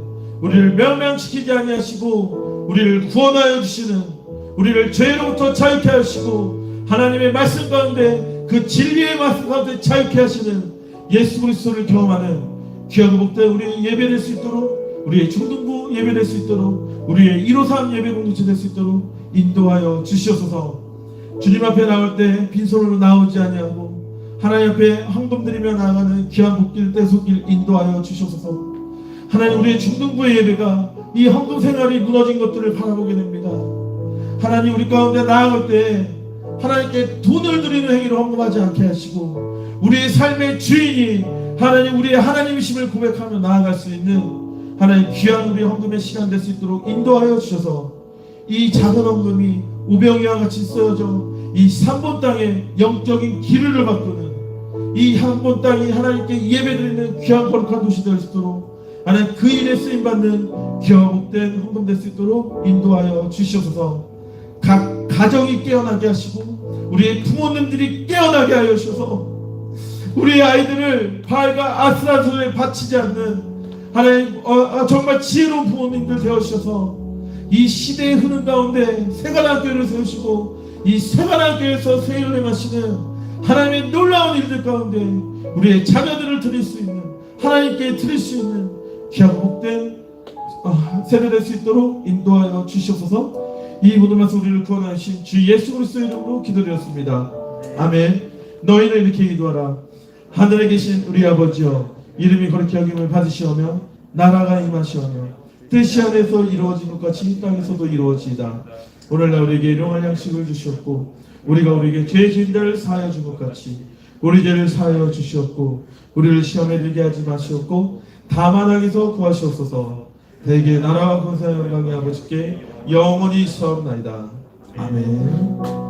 우리를 멸망시키지 아니하시고 우리를 구원하여 주시는, 우리를 죄로부터 자유케 하시고 하나님의 말씀 가운데 그 진리의 말씀 가운데 자유케 하시는 예수 그리스도를 경험하는 귀하고 복된 우리의 예배될 수 있도록, 우리의 중등부 예배될 수 있도록, 우리의 153 예배 공동체 될 수 있도록 인도하여 주시옵소서. 주님 앞에 나올 때 빈손으로 나오지 아니하고 하나님 앞에 헌금드리며 나아가는 귀한 복길 떼속길 인도하여 주시옵소서. 하나님 우리의 중등부의 예배가 이 헌금 생활이 무너진 것들을 바라보게 됩니다. 하나님 우리 가운데 나아갈 때 하나님께 돈을 드리는 행위로 헌금하지 않게 하시고 우리의 삶의 주인이 하나님 우리의 하나님이심을 고백하며 나아갈 수 있는 하나님 귀한 우리의 헌금의 시간 될 수 있도록 인도하여 주셔서 이 작은 헌금이 우병이와 같이 쓰여져 이 3번 땅에 영적인 기류를 바꾸는 이 한 번 땅이 하나님께 예배드리는 귀한 거룩한 도시 될 수 있도록 하나님 그 일에 쓰임받는 귀하고 복된 헌금 될 수 있도록 인도하여 주시옵소서. 각 가정이 깨어나게 하시고 우리의 부모님들이 깨어나게 하여 주셔서 우리의 아이들을 바알과 아스타롯에 바치지 않는 하나님 정말 지혜로운 부모님들 되어주셔서 이 시대의 흐름 가운데 새가난 교회를 세우시고 이 새가난 교회에서 세일을 행하시는 하나님의 놀라운 일들 가운데 우리의 자녀들을 드릴 수 있는, 하나님께 드릴 수 있는 귀하고 복된 세대 될 수 있도록 인도하여 주시옵소서. 이 모든 말씀 우리를 구원하신 주 예수 그리스도의 이름으로 기도드렸습니다. 아멘. 너희는 이렇게 기도하라. 하늘에 계신 우리 아버지여, 이름이 거룩히 여김을 받으시오며 나라가 임하시오며 뜻이 하늘에서 이루어진 것 같이 땅에서도 이루어지이다. 오늘날 우리에게 일용할 양식을 주시옵고 우리가 우리에게 죄 지은 자를 사하여 준 것 같이 우리 죄를 사하여 주시옵고 우리를 시험에 들게 하지 마시옵고 다만 악에서 구하시옵소서. 대개 나라와 권세와 영광이 아버지께 영원히 있사옵나이다. 아멘.